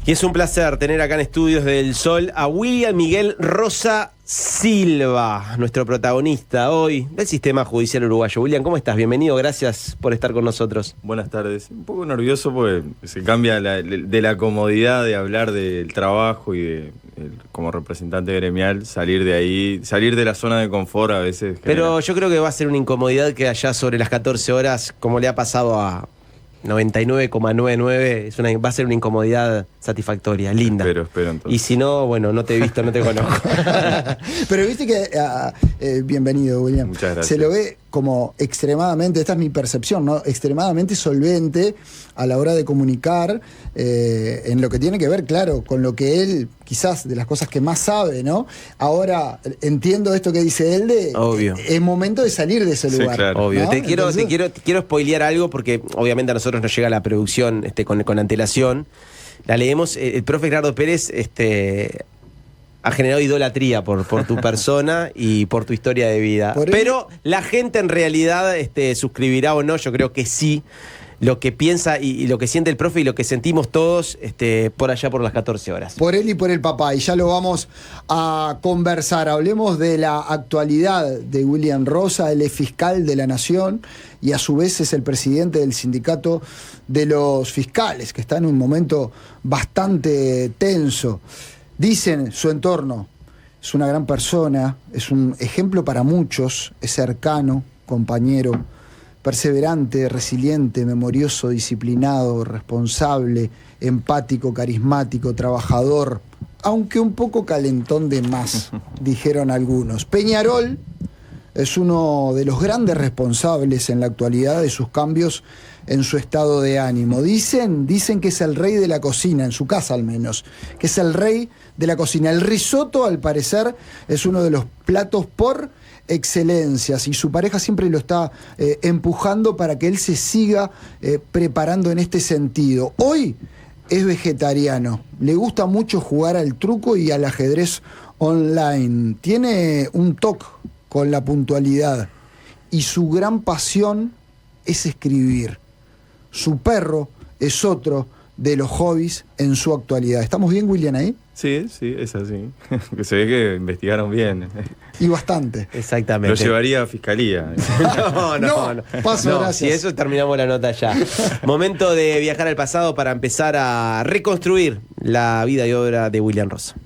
Y es un placer tener acá en Estudios del Sol a William Miguel Rosa Silva, nuestro protagonista hoy del sistema judicial uruguayo. William, ¿cómo estás? Bienvenido, gracias por estar con nosotros. Buenas tardes. Un poco nervioso porque se cambia de la comodidad de hablar del trabajo y como representante gremial, salir de ahí, salir de la zona de confort a veces. Pero yo creo que va a ser una incomodidad que allá sobre las 14 horas, como le ha pasado a 99,99, va a ser una incomodidad satisfactoria, linda. Espero entonces. Y si no, bueno, no te he visto, no te conozco. Pero viste que, bienvenido, William. Muchas gracias. Se lo ve como extremadamente, esta es mi percepción, ¿no? Extremadamente solvente a la hora de comunicar en lo que tiene que ver, claro, con lo que él, quizás de las cosas que más sabe, ¿no? Ahora, entiendo esto que dice él de... Obvio. Es momento de salir de ese lugar. Sí, claro. Obvio. ¿no? Te quiero spoilear algo porque obviamente a nosotros nos llega la producción con antelación. La leemos. El profe Gerardo Pérez ha generado idolatría por tu persona y por tu historia de vida. Pero la gente en realidad suscribirá o no, yo creo que sí. Lo que piensa y lo que siente el profe y lo que sentimos todos por allá por las 14 horas. Por él y por el papá, y ya lo vamos a conversar. Hablemos de la actualidad de William Rosa. Él es fiscal de la Nación y a su vez es el presidente del sindicato de los fiscales, que está en un momento bastante tenso. Dicen su entorno, es una gran persona, es un ejemplo para muchos, es cercano, compañero, perseverante, resiliente, memorioso, disciplinado, responsable, empático, carismático, trabajador, aunque un poco calentón de más, dijeron algunos. Peñarol es uno de los grandes responsables en la actualidad de sus cambios en su estado de ánimo. Dicen que es el rey de la cocina, en su casa al menos, que es el rey de la cocina. El risotto, al parecer, es uno de los platos por excelencias y su pareja siempre lo está empujando para que él se siga preparando en este sentido. Hoy es vegetariano, le gusta mucho jugar al truco y al ajedrez online, tiene un toque con la puntualidad y su gran pasión es escribir. Su perro es otro de los hobbies en su actualidad. ¿Estamos bien, William, ahí? Sí, es así. Se ve que investigaron bien. Y bastante. Exactamente. Lo llevaría a fiscalía. No. Paso, gracias. Si eso terminamos la nota ya. Momento de viajar al pasado para empezar a reconstruir la vida y obra de William Rosa.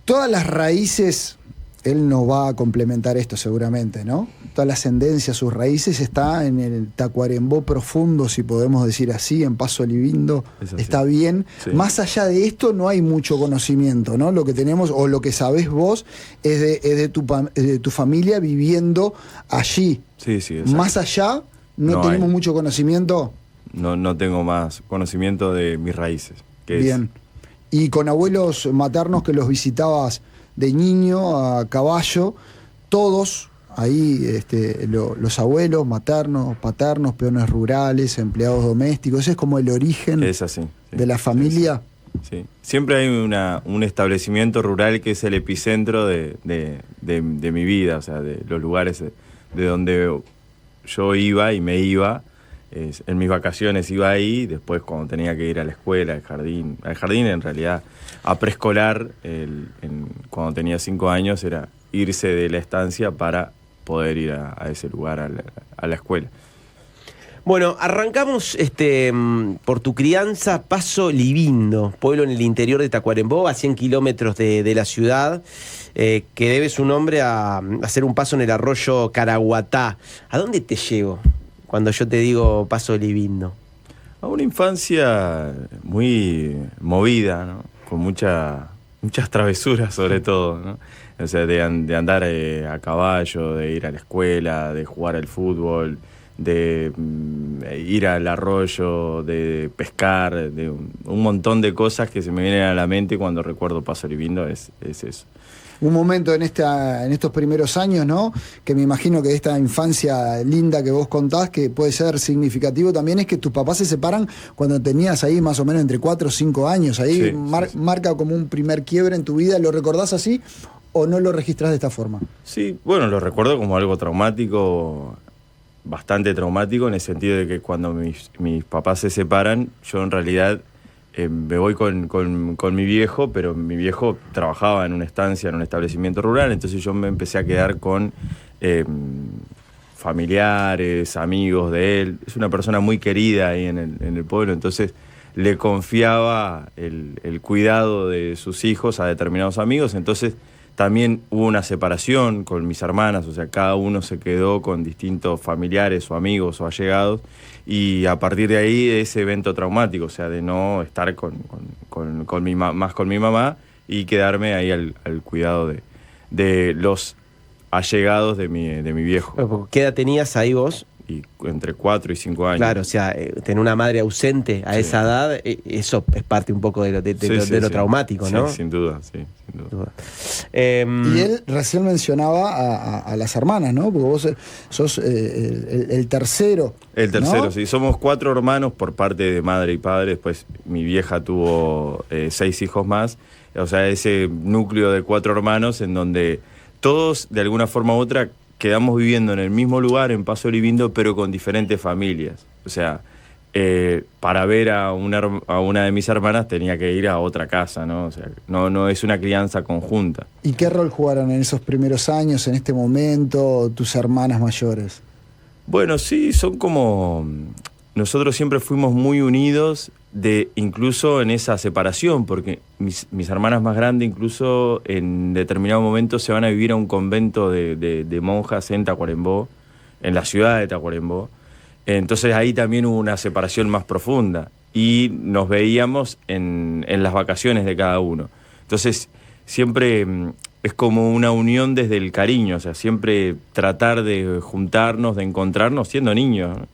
Todas las raíces, él nos va a complementar esto seguramente, ¿no? Toda la ascendencia, sus raíces está en el Tacuarembó profundo, si podemos decir así, en Paso Livindo, está bien. Sí. Más allá de esto no hay mucho conocimiento, ¿no? Lo que tenemos, o lo que sabés vos, es de tu familia viviendo allí. Sí, exacto. Más allá no tenemos mucho conocimiento. No tengo más conocimiento de mis raíces. Bien. Y con abuelos maternos que los visitabas de niño a caballo, todos ahí, los abuelos maternos, paternos, peones rurales, empleados domésticos, ese es como el origen de la familia. Sí. Siempre hay un establecimiento rural que es el epicentro de mi vida, o sea, de los lugares de donde yo iba y me iba. En mis vacaciones iba ahí, después cuando tenía que ir a la escuela, al jardín en realidad, a preescolar, cuando tenía 5 años, era irse de la estancia para poder ir a ese lugar, a la escuela. Bueno, arrancamos por tu crianza, Paso Livindo, pueblo en el interior de Tacuarembó, a 100 kilómetros de la ciudad, que debe su nombre a hacer un paso en el arroyo Caraguatá. ¿A dónde te llevo cuando yo te digo Paso Livindo? A una infancia muy movida, ¿no? Con muchas travesuras sobre todo, ¿no? O sea, de andar a caballo, de ir a la escuela, de jugar al fútbol, de ir al arroyo, de pescar, de un montón de cosas que se me vienen a la mente cuando recuerdo Paso Livindo, es eso. Un momento en estos primeros años, ¿no? Que me imagino que de esta infancia linda que vos contás, que puede ser significativo también, es que tus papás se separan cuando tenías ahí más o menos entre 4 o 5 años. Ahí marca como un primer quiebre en tu vida. ¿Lo recordás así o no lo registrás de esta forma? Sí, bueno, lo recuerdo como algo traumático bastante traumático en el sentido de que cuando mis papás se separan, yo en realidad me voy con mi viejo, pero mi viejo trabajaba en una estancia, en un establecimiento rural, entonces yo me empecé a quedar con familiares, amigos de él. Es una persona muy querida ahí en el pueblo, entonces le confiaba el cuidado de sus hijos a determinados amigos, entonces también hubo una separación con mis hermanas, o sea, cada uno se quedó con distintos familiares o amigos o allegados, y a partir de ahí ese evento traumático, o sea, de no estar más con mi mamá y quedarme ahí al cuidado de los allegados de mi viejo. ¿Qué edad tenías ahí vos? Y entre 4 y 5 años. Claro, o sea, tener una madre ausente a esa edad, eso es parte un poco de lo traumático, ¿no? Sí, sin duda, sí, sin duda. Y él recién mencionaba a las hermanas, ¿no? Porque vos sos el tercero. El tercero, ¿no? sí. Somos 4 hermanos por parte de madre y padre. Después mi vieja tuvo 6 hijos más. O sea, ese núcleo de 4 hermanos en donde todos, de alguna forma u otra, quedamos viviendo en el mismo lugar, en Paso Livindo, pero con diferentes familias. O sea, para ver a una de mis hermanas tenía que ir a otra casa, ¿no? O sea, no es una crianza conjunta. ¿Y qué rol jugaron en esos primeros años, en este momento, tus hermanas mayores? Bueno, sí, son como... Nosotros siempre fuimos muy unidos, incluso en esa separación, porque mis hermanas más grandes incluso en determinado momento se van a vivir a un convento de monjas en Tacuarembó, en la ciudad de Tacuarembó. Entonces ahí también hubo una separación más profunda y nos veíamos en las vacaciones de cada uno. Entonces siempre es como una unión desde el cariño, o sea, siempre tratar de juntarnos, de encontrarnos siendo niños, ¿no?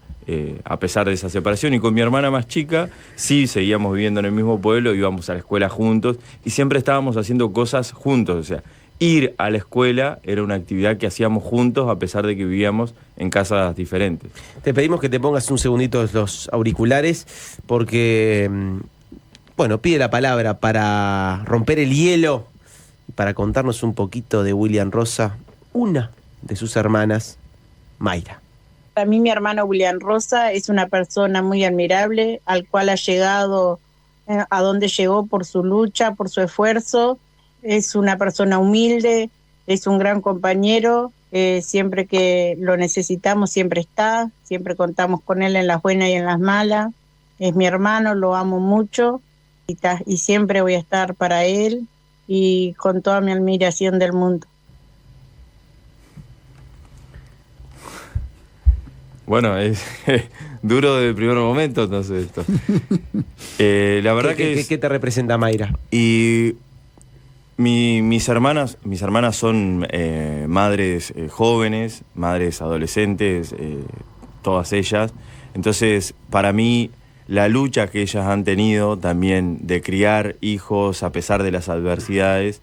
A pesar de esa separación. Y con mi hermana más chica sí seguíamos viviendo en el mismo pueblo, íbamos a la escuela juntos y siempre estábamos haciendo cosas juntos. O sea, ir a la escuela era una actividad que hacíamos juntos a pesar de que vivíamos en casas diferentes. Te pedimos que te pongas un segundito los auriculares porque, bueno, pide la palabra para romper el hielo y para contarnos un poquito de William Rosa, una de sus hermanas, Mayra. Para mí mi hermano William Rosa es una persona muy admirable, al cual ha llegado a donde llegó por su lucha, por su esfuerzo. Es una persona humilde, es un gran compañero, siempre que lo necesitamos siempre está, siempre contamos con él en las buenas y en las malas. Es mi hermano, lo amo mucho y siempre voy a estar para él y con toda mi admiración del mundo. Bueno, es duro del primer momento, entonces esto. La verdad ¿Qué te representa Mayra? Y mis hermanas son madres jóvenes, madres adolescentes, todas ellas. Entonces, para mí, la lucha que ellas han tenido también de criar hijos a pesar de las adversidades,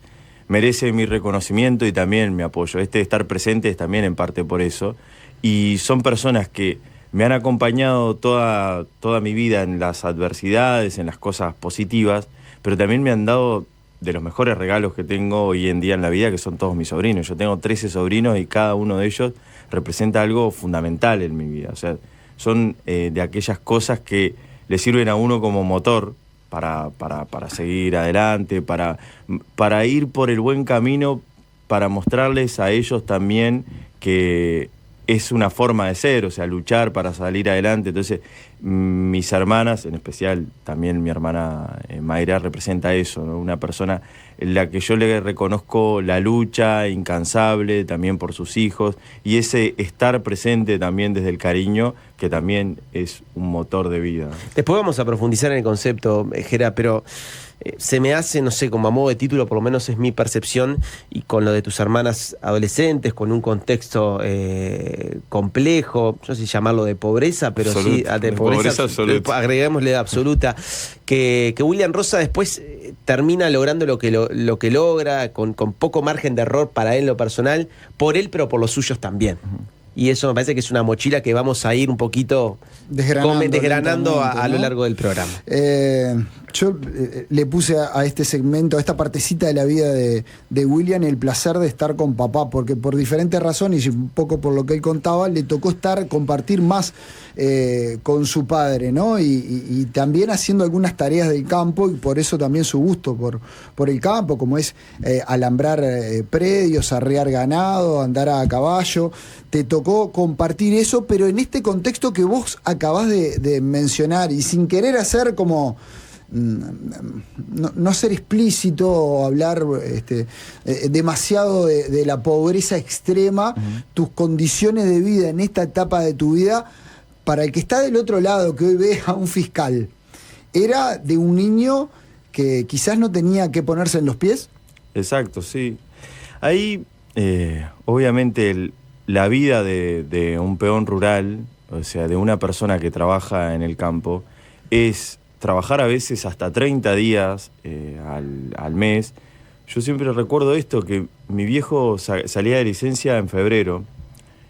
merece mi reconocimiento y también mi apoyo. Estar presente es también en parte por eso. Y son personas que me han acompañado toda mi vida en las adversidades, en las cosas positivas, pero también me han dado de los mejores regalos que tengo hoy en día en la vida, que son todos mis sobrinos. Yo tengo 13 sobrinos y cada uno de ellos representa algo fundamental en mi vida. O sea, son de aquellas cosas que le sirven a uno como motor para seguir adelante, para ir por el buen camino, para mostrarles a ellos también que es una forma de ser, o sea, luchar para salir adelante. Entonces, mis hermanas, en especial también mi hermana Mayra, representa eso, ¿no? Una persona en la que yo le reconozco la lucha incansable también por sus hijos y ese estar presente también desde el cariño, que también es un motor de vida. Después vamos a profundizar en el concepto, Jera, pero se me hace, no sé, como a modo de título, por lo menos es mi percepción, y con lo de tus hermanas adolescentes, con un contexto complejo, no sé si llamarlo de pobreza, pero sí, de pobreza absoluta. Agreguémosle de absoluta, que William Rosa después termina logrando lo que logra, con poco margen de error para él en lo personal, por él, pero por los suyos también. Y eso me parece que es una mochila que vamos a ir un poquito desgranando a lo largo del programa. Yo le puse a este segmento, a esta partecita de la vida de William, el placer de estar con papá, porque por diferentes razones y un poco por lo que él contaba, le tocó compartir más con su padre, ¿no? Y también haciendo algunas tareas del campo, y por eso también su gusto por el campo, como es alambrar predios, arrear ganado, andar a caballo. Te tocó compartir eso, pero en este contexto que vos acabás de mencionar, y sin querer hacer como... No ser explícito o hablar demasiado de la pobreza extrema, tus condiciones de vida en esta etapa de tu vida, para el que está del otro lado, que hoy ve a un fiscal, ¿era de un niño que quizás no tenía que ponerse en los pies? Exacto, sí. Ahí, obviamente, la vida de un peón rural, o sea, de una persona que trabaja en el campo, es trabajar a veces hasta 30 días al mes. Yo siempre recuerdo esto, que mi viejo salía de licencia en febrero,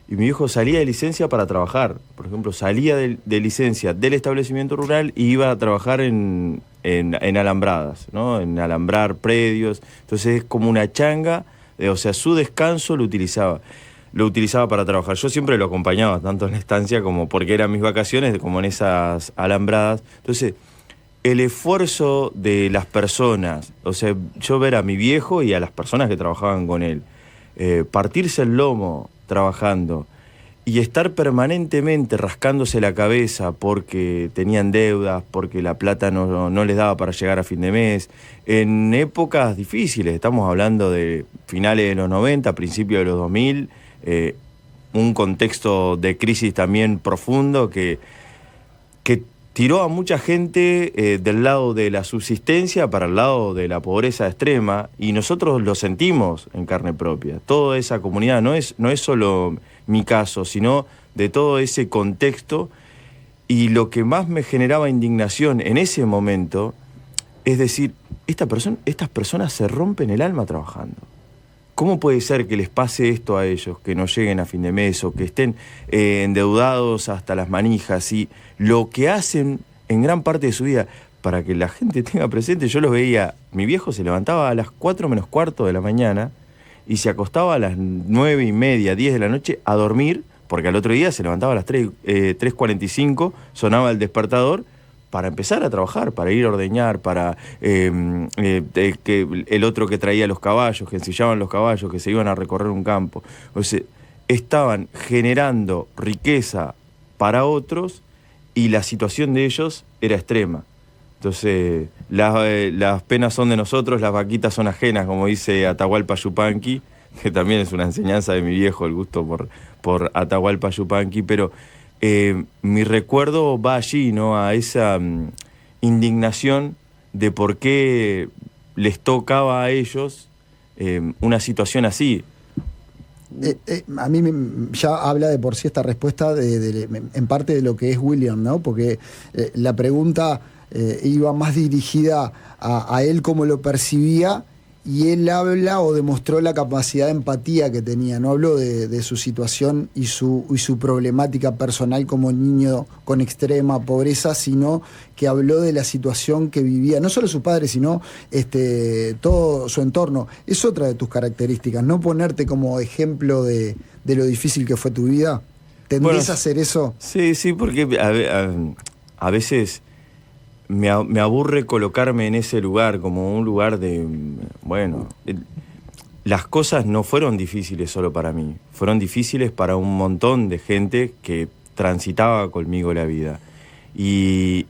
y mi viejo salía de licencia para trabajar. Por ejemplo, salía de licencia del establecimiento rural y iba a trabajar en alambradas, ¿no? En alambrar predios. Entonces es como una changa, o sea, su descanso lo utilizaba para trabajar. Yo siempre lo acompañaba, tanto en la estancia como porque eran mis vacaciones, como en esas alambradas. Entonces, el esfuerzo de las personas, o sea, yo ver a mi viejo y a las personas que trabajaban con él, partirse el lomo trabajando y estar permanentemente rascándose la cabeza porque tenían deudas, porque la plata no les daba para llegar a fin de mes, en épocas difíciles, estamos hablando de finales de los 90, principios de los 2000, un contexto de crisis también profundo que tiró a mucha gente del lado de la subsistencia para el lado de la pobreza extrema, y nosotros lo sentimos en carne propia. Toda esa comunidad, no es solo mi caso, sino de todo ese contexto, y lo que más me generaba indignación en ese momento es decir, estas personas se rompen el alma trabajando. ¿Cómo puede ser que les pase esto a ellos, que no lleguen a fin de mes o que estén endeudados hasta las manijas? Y lo que hacen en gran parte de su vida, para que la gente tenga presente, yo los veía, mi viejo se levantaba a las 4 menos cuarto de la mañana y se acostaba a las 9:30, 10 de la noche a dormir, porque al otro día se levantaba a las 3:45, sonaba el despertador, para empezar a trabajar, para ir a ordeñar, para que el otro que traía los caballos, que ensillaban los caballos, que se iban a recorrer un campo. O sea, estaban generando riqueza para otros y la situación de ellos era extrema. Entonces, las penas son de nosotros, las vaquitas son ajenas, como dice Atahualpa Yupanqui, que también es una enseñanza de mi viejo, el gusto por Atahualpa Yupanqui, pero... mi recuerdo va allí, ¿no? A esa indignación de por qué les tocaba a ellos una situación así. A mí ya habla de por sí esta respuesta en parte de lo que es William, ¿no? Porque la pregunta iba más dirigida a él, cómo lo percibía, y él habla o demostró la capacidad de empatía que tenía. No habló de su situación y su problemática personal como niño con extrema pobreza, sino que habló de la situación que vivía, no solo su padre, sino todo su entorno. Es otra de tus características, no ponerte como ejemplo de lo difícil que fue tu vida. ¿Tendés a hacer eso? Sí, porque a veces... Me aburre colocarme en ese lugar, como un lugar de... Bueno, las cosas no fueron difíciles solo para mí, fueron difíciles para un montón de gente que transitaba conmigo la vida. Y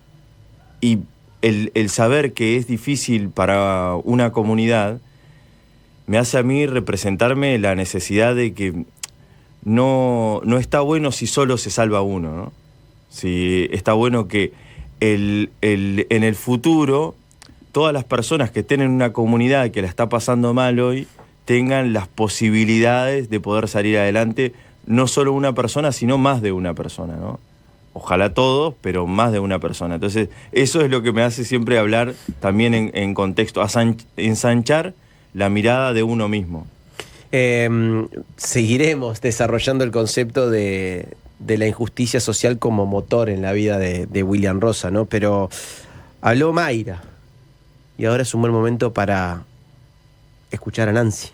el saber que es difícil para una comunidad me hace a mí representarme la necesidad de que no está bueno si solo se salva uno, ¿no? Si está bueno que en el futuro todas las personas que estén en una comunidad que la está pasando mal hoy tengan las posibilidades de poder salir adelante, no solo una persona, sino más de una persona, ¿no? Ojalá todos, pero más de una persona. Entonces, eso es lo que me hace siempre hablar también en contexto, ensanchar la mirada de uno mismo. Seguiremos desarrollando el concepto de la injusticia social como motor en la vida de William Rosa, ¿no? Pero habló Mayra, Y ahora es un buen momento para escuchar a Nancy.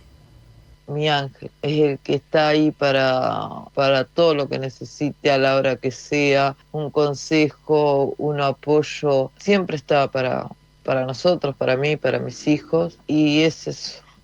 Mi ángel es el que está ahí para todo lo que necesite a la hora que sea, un consejo, un apoyo, siempre está para nosotros, para mí, para mis hijos, y ese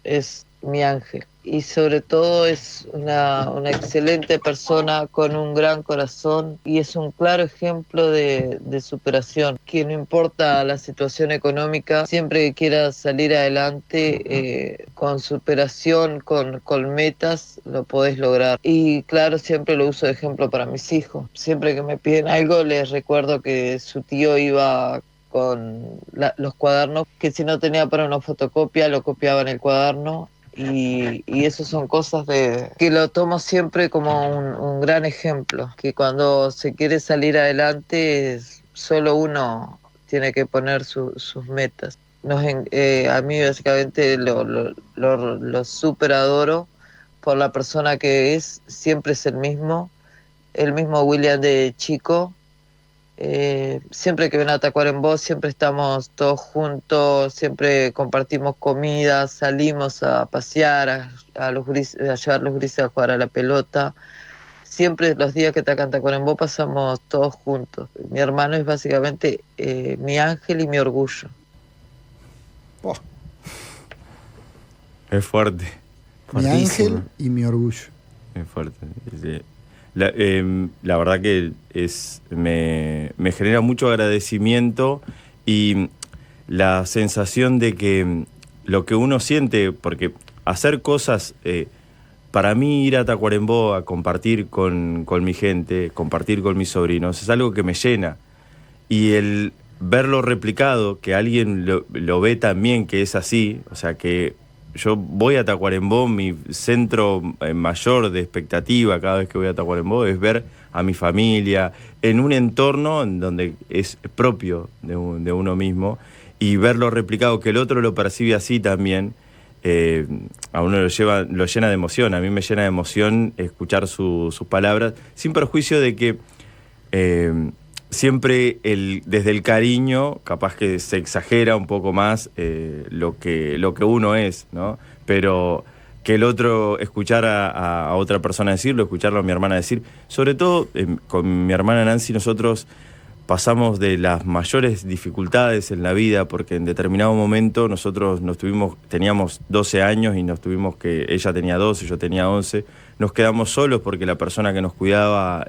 es mi ángel. Y sobre todo es una excelente persona con un gran corazón y es un claro ejemplo de superación, que no importa la situación económica, siempre que quiera salir adelante con superación, con metas, lo podés lograr. Y claro, siempre lo uso de ejemplo para mis hijos. Siempre que me piden algo, les recuerdo que su tío iba con los cuadernos, que si no tenía para una fotocopia, lo copiaba en el cuaderno. Y eso son cosas que lo tomo siempre como un gran ejemplo, que cuando se quiere salir adelante, solo uno tiene que poner sus metas. A mí básicamente lo súper adoro por la persona que es, siempre es el mismo William de chico. Siempre que ven a Tacuarembó siempre estamos todos juntos, siempre compartimos comida, salimos a pasear, a llevar los gurises a jugar a la pelota. Siempre los días que tocan Tacuarembó pasamos todos juntos. Mi hermano es básicamente mi ángel y mi orgullo. Oh, Es fuerte, mi ángel y mi orgullo. es fuerte. Sí. La verdad que me genera mucho agradecimiento y la sensación de que lo que uno siente, porque hacer cosas, para mí ir a Tacuarembó a compartir con mi gente, compartir con mis sobrinos, es algo que me llena. Y el verlo replicado, que alguien lo ve también que es así, o sea que yo voy a Tacuarembó, mi centro mayor de expectativa cada vez que voy a Tacuarembó es ver a mi familia en un entorno en donde es propio de uno mismo, y verlo replicado, que el otro lo percibe así también, a uno lo llena de emoción. A mí me llena de emoción escuchar sus palabras, sin perjuicio de que siempre desde el cariño, capaz que se exagera un poco más lo que uno es, ¿no? Pero que el otro, escuchar a otra persona decirlo, escucharlo a mi hermana decir, sobre todo con mi hermana Nancy, nosotros pasamos de las mayores dificultades en la vida, porque en determinado momento nosotros teníamos 12 años y ella tenía 12, yo tenía 11, nos quedamos solos porque la persona que nos cuidaba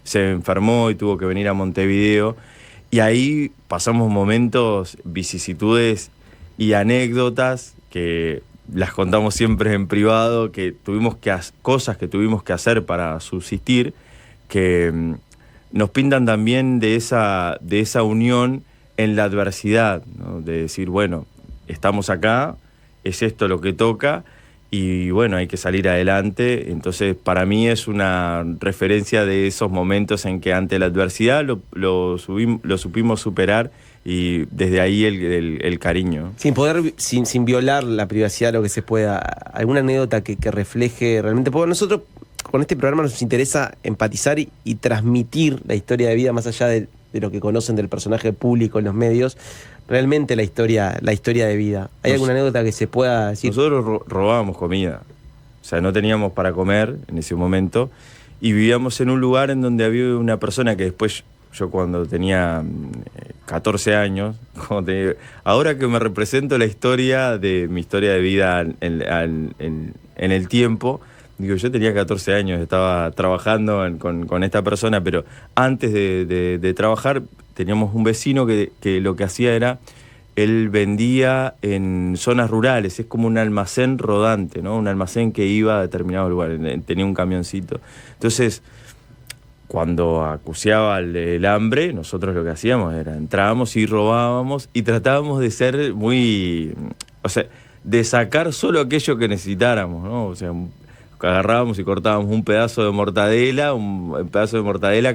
se enfermó y tuvo que venir a Montevideo, y ahí pasamos momentos, vicisitudes y anécdotas que las contamos siempre en privado, que cosas que tuvimos que hacer para subsistir, que nos pintan también de esa unión en la adversidad, ¿no? De decir, bueno, estamos acá, es esto lo que toca, y bueno, hay que salir adelante. Entonces, para mí es una referencia de esos momentos en que ante la adversidad lo supimos superar, y desde ahí el cariño. Sin violar la privacidad, lo que se pueda. ¿Alguna anécdota que refleje realmente? Porque nosotros con este programa nos interesa empatizar y transmitir la historia de vida, más allá de lo que conocen del personaje público en los medios, realmente la historia de vida. ¿Hay alguna anécdota que se pueda decir? Nosotros robábamos comida, o sea, no teníamos para comer en ese momento, y vivíamos en un lugar en donde había una persona que después, yo cuando tenía 14 años, ahora que me represento mi historia de vida en el tiempo, digo, yo tenía 14 años, estaba trabajando con esta persona, pero antes de trabajar teníamos un vecino que lo que hacía era, él vendía en zonas rurales, es como un almacén rodante, ¿no? Un almacén que iba a determinado lugar, tenía un camioncito. Entonces, cuando acuciaba el hambre, nosotros lo que hacíamos era, entrábamos y robábamos y tratábamos de ser de sacar solo aquello que necesitáramos, ¿no? O sea, agarrábamos y cortábamos un pedazo de mortadela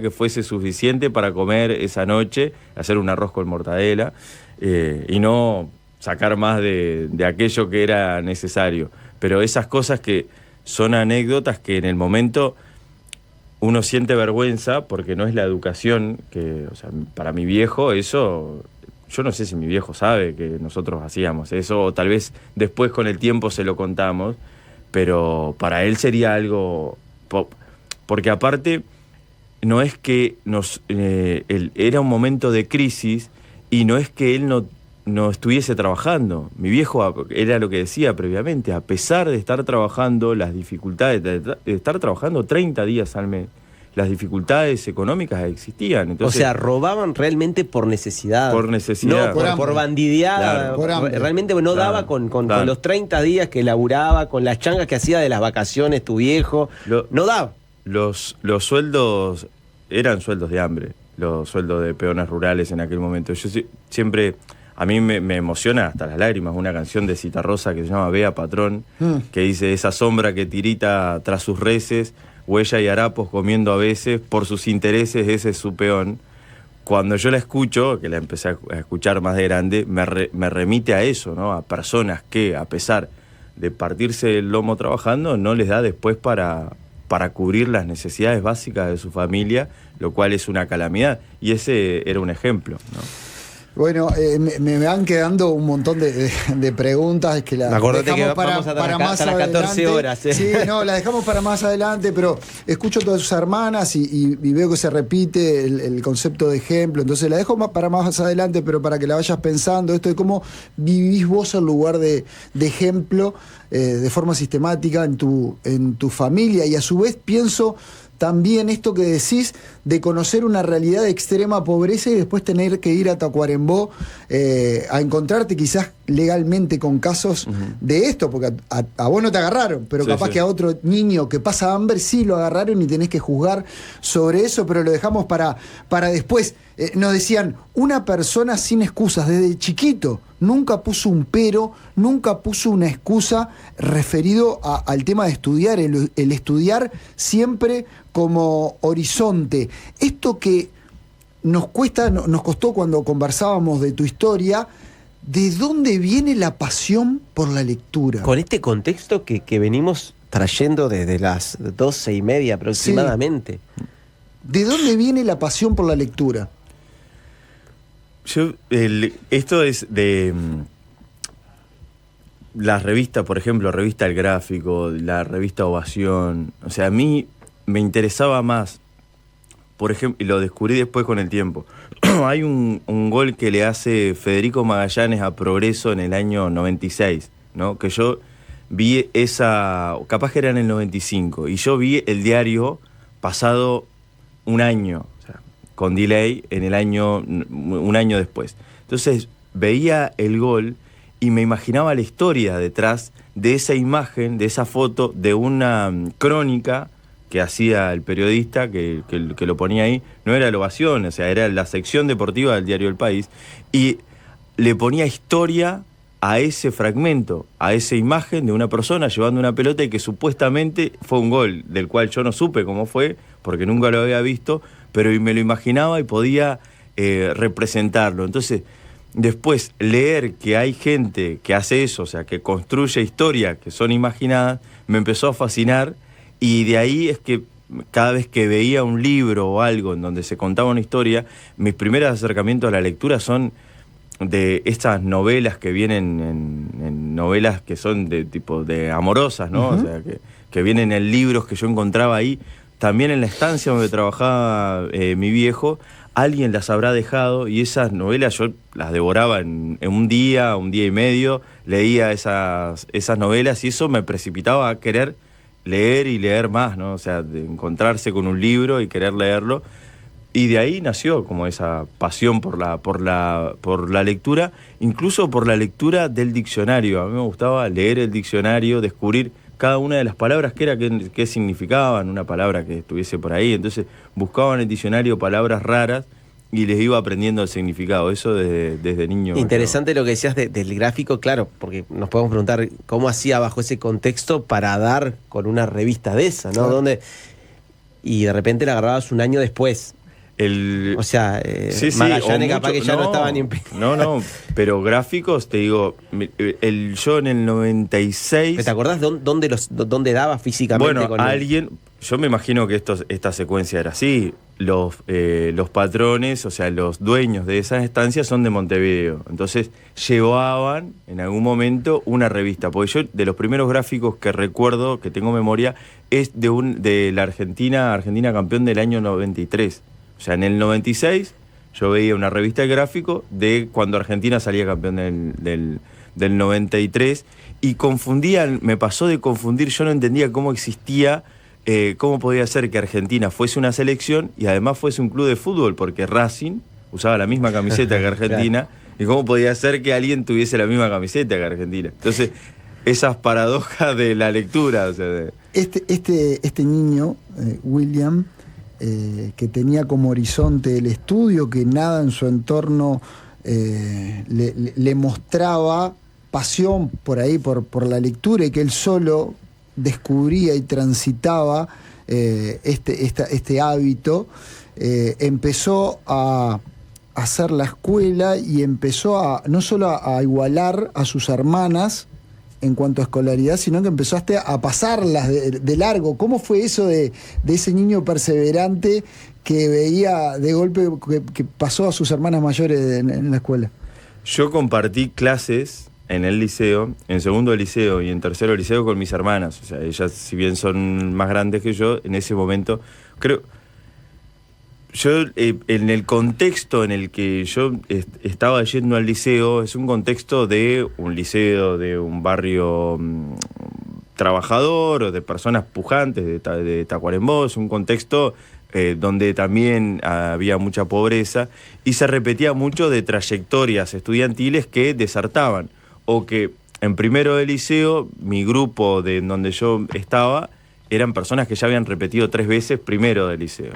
que fuese suficiente para comer esa noche, hacer un arroz con mortadela, y no sacar más de aquello que era necesario. Pero esas cosas que son anécdotas que en el momento uno siente vergüenza, porque no es la educación que, o sea, para mi viejo eso yo no sé si mi viejo sabe que nosotros hacíamos eso, o tal vez después con el tiempo se lo contamos, pero para él sería algo... Porque aparte, no es que era un momento de crisis y no es que él no estuviese trabajando. Mi viejo era lo que decía previamente, a pesar de estar trabajando, las dificultades, de estar trabajando 30 días al mes, las dificultades económicas existían. Entonces, o sea, robaban realmente por necesidad. Por necesidad. No, por bandideada. Claro. Realmente no daba con los 30 días que laburaba, con las changas que hacía de las vacaciones tu viejo. No daba. Los sueldos eran sueldos de hambre, los sueldos de peones rurales en aquel momento. Yo siempre... A mí me emociona hasta las lágrimas una canción de Citarrosa que se llama Bea Patrón, que dice: esa sombra que tirita tras sus reses, huella y harapos comiendo a veces, por sus intereses ese es su peón. Cuando yo la escucho, que la empecé a escuchar más de grande, me remite a eso, ¿no? A personas que, a pesar de partirse el lomo trabajando, no les da después para cubrir las necesidades básicas de su familia, lo cual es una calamidad. Y ese era un ejemplo, ¿no? Bueno, me van quedando un montón de preguntas que las acordate dejamos que vamos para más hasta las 14 horas. Sí, no, las dejamos para más adelante, pero escucho todas sus hermanas y veo que se repite el concepto de ejemplo, entonces la dejo para más adelante, pero para que la vayas pensando, esto de cómo vivís vos en lugar de ejemplo de forma sistemática en tu familia, y a su vez pienso también esto que decís de conocer una realidad de extrema pobreza y después tener que ir a Tacuarembó a encontrarte quizás legalmente con casos de esto, porque a vos no te agarraron, pero capaz que a otro niño que pasa hambre sí lo agarraron y tenés que juzgar sobre eso, pero lo dejamos para después. Nos decían, una persona sin excusas desde chiquito, nunca puso un pero, nunca puso una excusa referido al tema de estudiar, el estudiar siempre como horizonte. Esto que nos costó cuando conversábamos de tu historia, ¿de dónde viene la pasión por la lectura? Con este contexto que venimos trayendo desde las 12:30 aproximadamente. Sí. ¿De dónde viene la pasión por la lectura? Esto es de las revistas, por ejemplo, Revista El Gráfico, la revista Ovación. O sea, a mí me interesaba más, por ejemplo, y lo descubrí después con el tiempo. Hay un gol que le hace Federico Magallanes a Progreso en el año 96, ¿no? Que yo vi capaz que era en el 95, y yo vi el diario pasado un año, o sea, con delay, un año después. Entonces veía el gol y me imaginaba la historia detrás de esa imagen, de esa foto, de una crónica que hacía el periodista que lo ponía ahí. No era la Ovación, o sea, era la sección deportiva del diario El País, y le ponía historia a ese fragmento, a esa imagen de una persona llevando una pelota y que supuestamente fue un gol, del cual yo no supe cómo fue, porque nunca lo había visto, pero me lo imaginaba y podía representarlo. Entonces, después, leer que hay gente que hace eso, o sea, que construye historias que son imaginadas, me empezó a fascinar, y de ahí es que cada vez que veía un libro o algo en donde se contaba una historia, mis primeros acercamientos a la lectura son de estas novelas que vienen en novelas que son de tipo de amorosas, ¿no? O sea, que vienen en libros que yo encontraba ahí. También en la estancia donde trabajaba mi viejo, alguien las habrá dejado, y esas novelas yo las devoraba en un día y medio, leía esas novelas, y eso me precipitaba a querer leer y leer más, ¿no? O sea, de encontrarse con un libro y querer leerlo. Y de ahí nació como esa pasión por la lectura, incluso por la lectura del diccionario. A mí me gustaba leer el diccionario, descubrir cada una de las palabras qué significaban, una palabra que estuviese por ahí. Entonces buscaba en el diccionario palabras raras y les iba aprendiendo el significado. Eso desde niño. Interesante lo que decías del gráfico, claro, porque nos podemos preguntar cómo hacía bajo ese contexto para dar con una revista de esa, ¿no? Claro. Y de repente la agarrabas un año después. O sea, Magallanes capaz que ya no estaba ni en... No, pero gráficos, te digo, yo en el 96... ¿Te acordás dónde daba físicamente? Bueno, yo me imagino que esta secuencia era así. Los patrones, o sea, los dueños de esas estancias son de Montevideo. Entonces llevaban en algún momento una revista. Porque yo, de los primeros gráficos que recuerdo, que tengo memoria, es de la Argentina campeón del año 93. O sea, en el 96 yo veía una revista de gráfico de cuando Argentina salía campeón del 93. Y me pasó de confundir, yo no entendía cómo existía... cómo podía ser que Argentina fuese una selección y además fuese un club de fútbol, porque Racing usaba la misma camiseta que Argentina, claro. Y cómo podía ser que alguien tuviese la misma camiseta que Argentina. Entonces, esas paradojas de la lectura. O sea, Este niño, William, que tenía como horizonte el estudio, que nada en su entorno le mostraba pasión por ahí, por la lectura, y que él solo descubría y transitaba este hábito, empezó a hacer la escuela y empezó no solo a igualar a sus hermanas en cuanto a escolaridad, sino que empezó a pasarlas de largo. ¿Cómo fue eso de ese niño perseverante que veía de golpe que pasó a sus hermanas mayores en la escuela? Yo compartí clases en el liceo, en segundo de liceo y en tercero de liceo con mis hermanas. O sea, ellas, si bien son más grandes que yo, en ese momento, creo... Yo, en el contexto en el que yo estaba yendo al liceo, es un contexto de un liceo, de un barrio trabajador, o de personas pujantes de Tacuarembó, es un contexto donde también había mucha pobreza, y se repetía mucho de trayectorias estudiantiles que desertaban, o que en primero de liceo, mi grupo en donde yo estaba, eran personas que ya habían repetido 3 veces primero de liceo.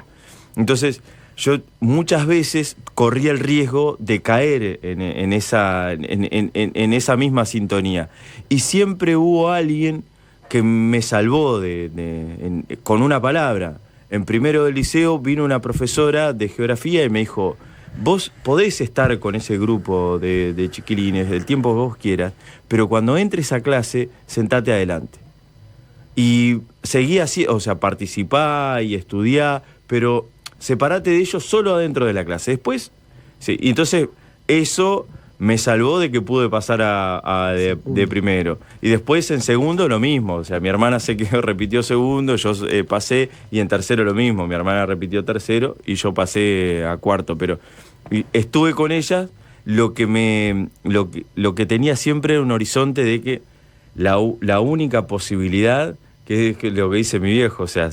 Entonces, yo muchas veces corría el riesgo de caer en esa misma sintonía. Y siempre hubo alguien que me salvó con una palabra. En primero de liceo vino una profesora de geografía y me dijo: vos podés estar con ese grupo de chiquilines el tiempo que vos quieras, pero cuando entres a clase, sentate adelante. Y seguí así, o sea, participá y estudiá, pero separate de ellos solo adentro de la clase. Después, sí, y entonces eso me salvó de que pude pasar de primero. Y después en segundo lo mismo, o sea, mi hermana repitió segundo, yo pasé, y en tercero lo mismo, mi hermana repitió tercero y yo pasé a cuarto, pero estuve con ella, lo que tenía siempre un horizonte de que la única posibilidad, que es lo que dice mi viejo, o sea,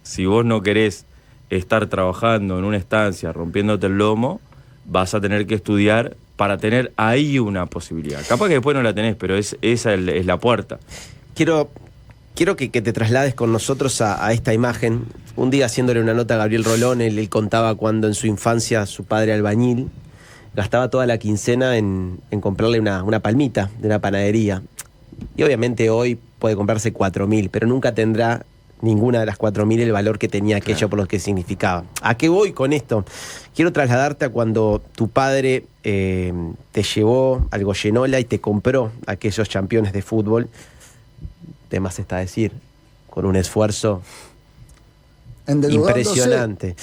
si vos no querés estar trabajando en una estancia rompiéndote el lomo, vas a tener que estudiar para tener ahí una posibilidad. Capaz que después no la tenés, pero esa es la puerta. Quiero que te traslades con nosotros a esta imagen. Un día, haciéndole una nota a Gabriel Rolón, él contaba cuando en su infancia su padre albañil gastaba toda la quincena en comprarle una palmita de una panadería. Y obviamente hoy puede comprarse 4.000, pero nunca tendrá ninguna de las 4.000 el valor que tenía aquello, claro, por lo que significaba. ¿A qué voy con esto? Quiero trasladarte a cuando tu padre te llevó al Goyenola y te compró aquellos campeones de fútbol. De más está decir, con un esfuerzo impresionante.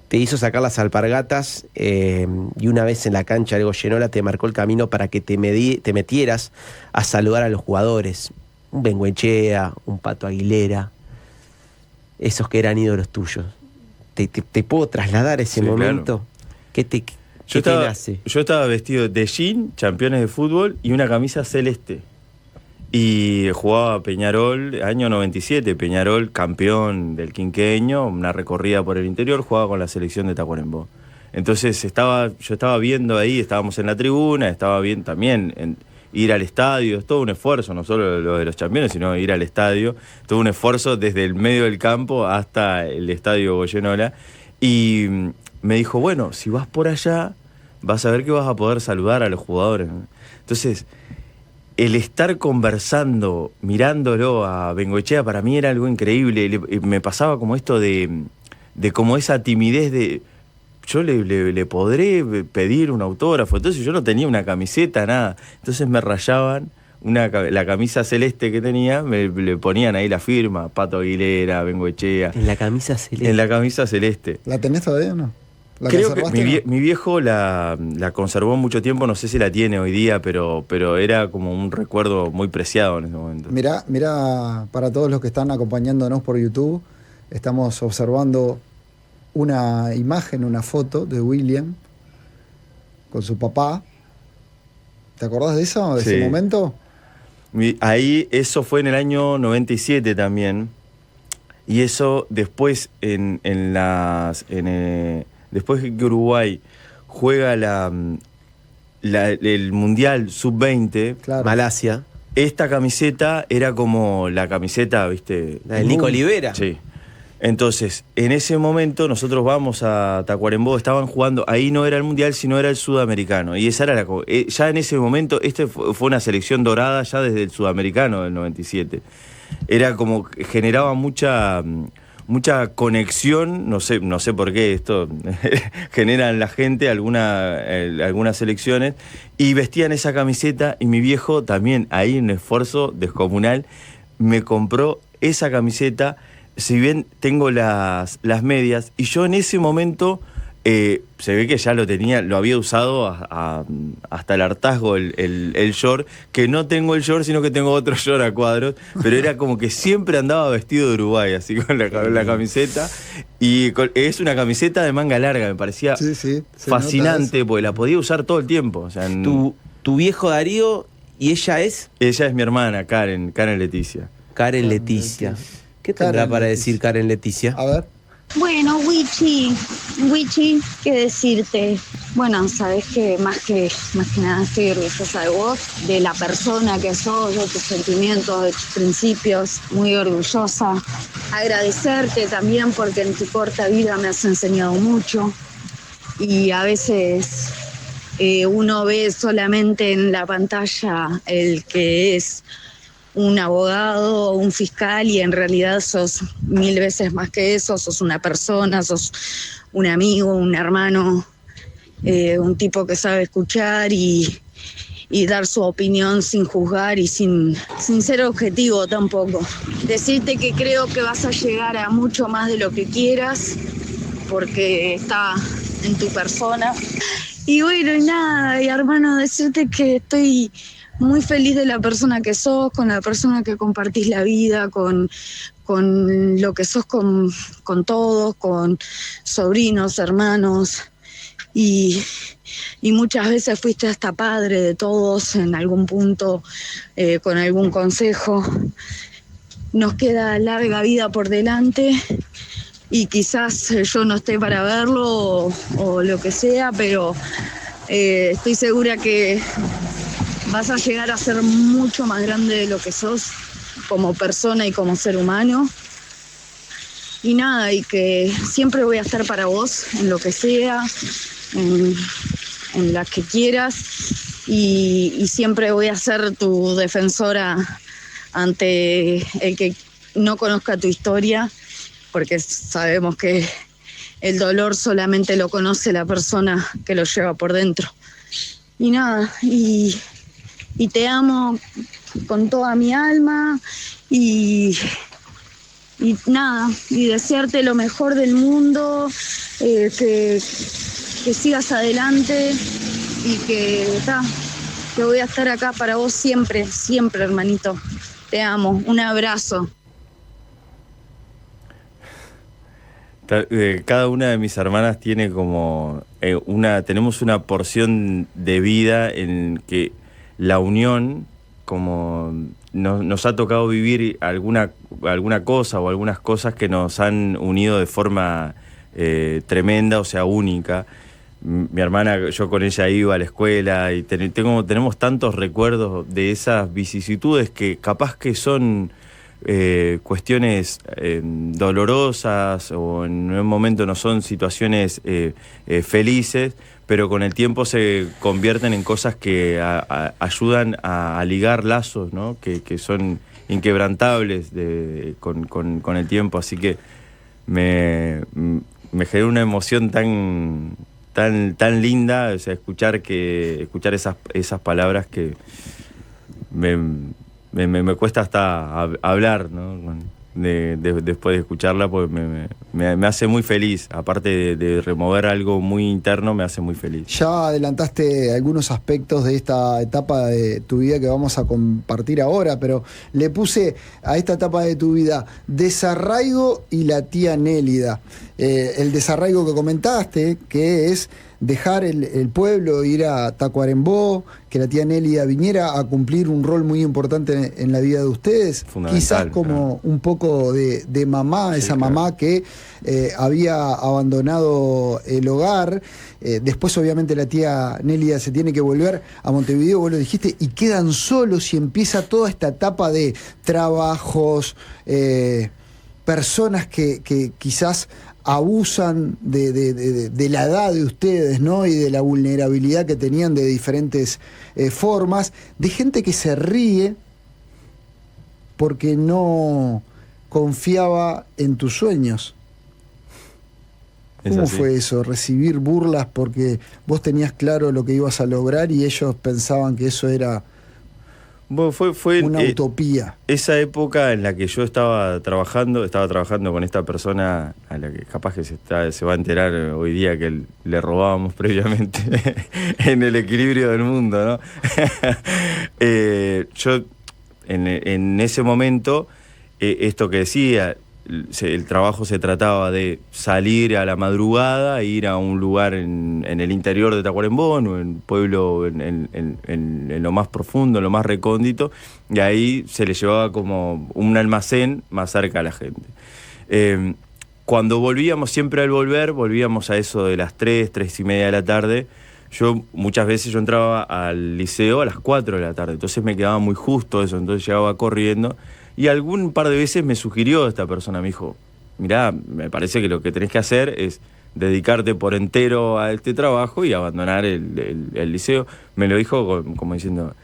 Te hizo sacar las alpargatas y una vez en la cancha del Goyenola te marcó el camino para que te metieras a saludar a los jugadores. Un Bengoechea, un Pato Aguilera, esos que eran ídolos tuyos. ¿Te puedo trasladar ese momento? Claro. ¿Qué te nace? Yo estaba vestido de jean, campeones de fútbol, y una camisa celeste. Y jugaba Peñarol, año 97, Peñarol campeón del quinqueño, una recorrida por el interior, jugaba con la selección de Tacuarembó. Entonces yo estaba viendo ahí, estábamos en la tribuna, estaba viendo también ir al estadio, es todo un esfuerzo, no solo lo de los campeones, sino ir al estadio, todo un esfuerzo desde el medio del campo hasta el estadio Goyenola. Y me dijo, bueno, si vas por allá, vas a ver que vas a poder saludar a los jugadores. Entonces, el estar conversando, mirándolo a Bengoechea, para mí era algo increíble. Me pasaba como esto de como esa timidez de... Yo le podré pedir un autógrafo. Entonces yo no tenía una camiseta, nada. Entonces me rayaban la camisa celeste que tenía, le ponían ahí la firma, Pato Aguilera, Bengoechea. En la camisa celeste. En la camisa celeste. ¿La tenés todavía o no? ¿La Creo que conservaste, no? mi viejo la conservó mucho tiempo, no sé si la tiene hoy día, pero era como un recuerdo muy preciado en ese momento. Mirá, para todos los que están acompañándonos por YouTube, estamos observando una imagen, una foto de William con su papá. ¿Te acordás de eso, de Sí. ese momento? Ahí, eso fue en el año 97 también. Y eso después, después que Uruguay juega el Mundial Sub-20, Claro. Malasia. esta camiseta era como la camiseta, ¿viste? La del Nico Olivera. Sí. Entonces, en ese momento nosotros vamos a Tacuarembó, estaban jugando, ahí no era el Mundial, sino era el Sudamericano. Y esa era ya en ese momento, fue una selección dorada ya desde el Sudamericano del 97. Era como, generaba mucha conexión, no sé por qué esto genera en la gente algunas selecciones, y vestían esa camiseta, y mi viejo también, ahí en un esfuerzo descomunal, me compró esa camiseta. Si bien tengo las medias, y yo en ese momento se ve que ya lo había usado hasta el hartazgo el short, que no tengo el short, sino que tengo otro short a cuadros, pero era como que siempre andaba vestido de Uruguay, así con la camiseta, y es una camiseta de manga larga, me parecía Sí, se fascinante, porque la podía usar todo el tiempo. O sea, Tu viejo Darío, y ella es ella es mi hermana, Karen Leticia. Karen Leticia. ¿Qué tendrá Karen para Leticia. decir Karen Leticia? A ver. Bueno, Wichi, ¿qué decirte? Bueno, sabes que más que nada estoy orgullosa de vos, de la persona que sos, de tus sentimientos, de tus principios, muy orgullosa. Agradecerte también porque en tu corta vida me has enseñado mucho y a veces uno ve solamente en la pantalla el que es un abogado o un fiscal, y en realidad sos 1000 veces más que eso. Sos una persona, sos un amigo, un hermano, un tipo que sabe escuchar y dar su opinión sin juzgar y sin ser objetivo tampoco. Decirte que creo que vas a llegar a mucho más de lo que quieras, porque está en tu persona. Y bueno, y nada, y hermano, decirte que estoy muy feliz de la persona que sos, con la persona que compartís la vida, con lo que sos con todos, con sobrinos, hermanos, y muchas veces fuiste hasta padre de todos en algún punto, con algún consejo. Nos queda larga vida por delante y quizás yo no esté para verlo o lo que sea, pero estoy segura que vas a llegar a ser mucho más grande de lo que sos como persona y como ser humano. Y nada, y que siempre voy a estar para vos en lo que sea, en las que quieras, y siempre voy a ser tu defensora ante el que no conozca tu historia, porque sabemos que el dolor solamente lo conoce la persona que lo lleva por dentro. Y nada, y te amo con toda mi alma y nada, y desearte lo mejor del mundo, que sigas adelante y que voy a estar acá para vos siempre, siempre, hermanito. Te amo, un abrazo. Cada una de mis hermanas tiene como tenemos una porción de vida en que la unión, como nos ha tocado vivir alguna cosa o algunas cosas que nos han unido de forma tremenda, o sea, única. Mi hermana, yo con ella iba a la escuela y tenemos tantos recuerdos de esas vicisitudes que capaz que son cuestiones dolorosas, o en un momento no son situaciones felices, pero con el tiempo se convierten en cosas que ayudan a ligar lazos, ¿no? que son inquebrantables con el tiempo. Así que me generó una emoción tan linda, o sea, escuchar esas palabras que me cuesta hasta hablar, ¿no? Después de escucharla, pues me hace muy feliz. Aparte de remover algo muy interno, me hace muy feliz. Ya adelantaste algunos aspectos de esta etapa de tu vida que vamos a compartir ahora, pero le puse a esta etapa de tu vida desarraigo y la tía Nélida. El desarraigo que comentaste, que es dejar el pueblo, ir a Tacuarembó, que la tía Nélida viniera a cumplir un rol muy importante en la vida de ustedes, quizás como un poco de mamá, sí, esa mamá que había abandonado el hogar. Después obviamente la tía Nélida se tiene que volver a Montevideo, vos lo dijiste, y quedan solos y empieza toda esta etapa de trabajos, personas que quizás abusan de la edad de ustedes, ¿no? Y de la vulnerabilidad que tenían de diferentes formas, de gente que se ríe porque no confiaba en tus sueños. ¿Cómo fue eso? Recibir burlas porque vos tenías claro lo que ibas a lograr y ellos pensaban que eso era... Bueno, fue una utopía. Esa época en la que yo estaba trabajando con esta persona a la que capaz que se va a enterar hoy día que le robábamos previamente en el equilibrio del mundo, ¿no? Yo en ese momento, esto que decía, el trabajo se trataba de salir a la madrugada, ir a un lugar en el interior de Tacuarembó, en un pueblo en lo más profundo, en lo más recóndito, y ahí se le llevaba como un almacén más cerca a la gente. Cuando volvíamos, siempre al volvíamos a eso de las 3:30 de la tarde. Muchas veces yo entraba al liceo a las 4 de la tarde, entonces me quedaba muy justo eso, entonces llegaba corriendo. Y algún par de veces me sugirió esta persona, me dijo, mirá, me parece que lo que tenés que hacer es dedicarte por entero a este trabajo y abandonar el liceo. Me lo dijo como diciendo,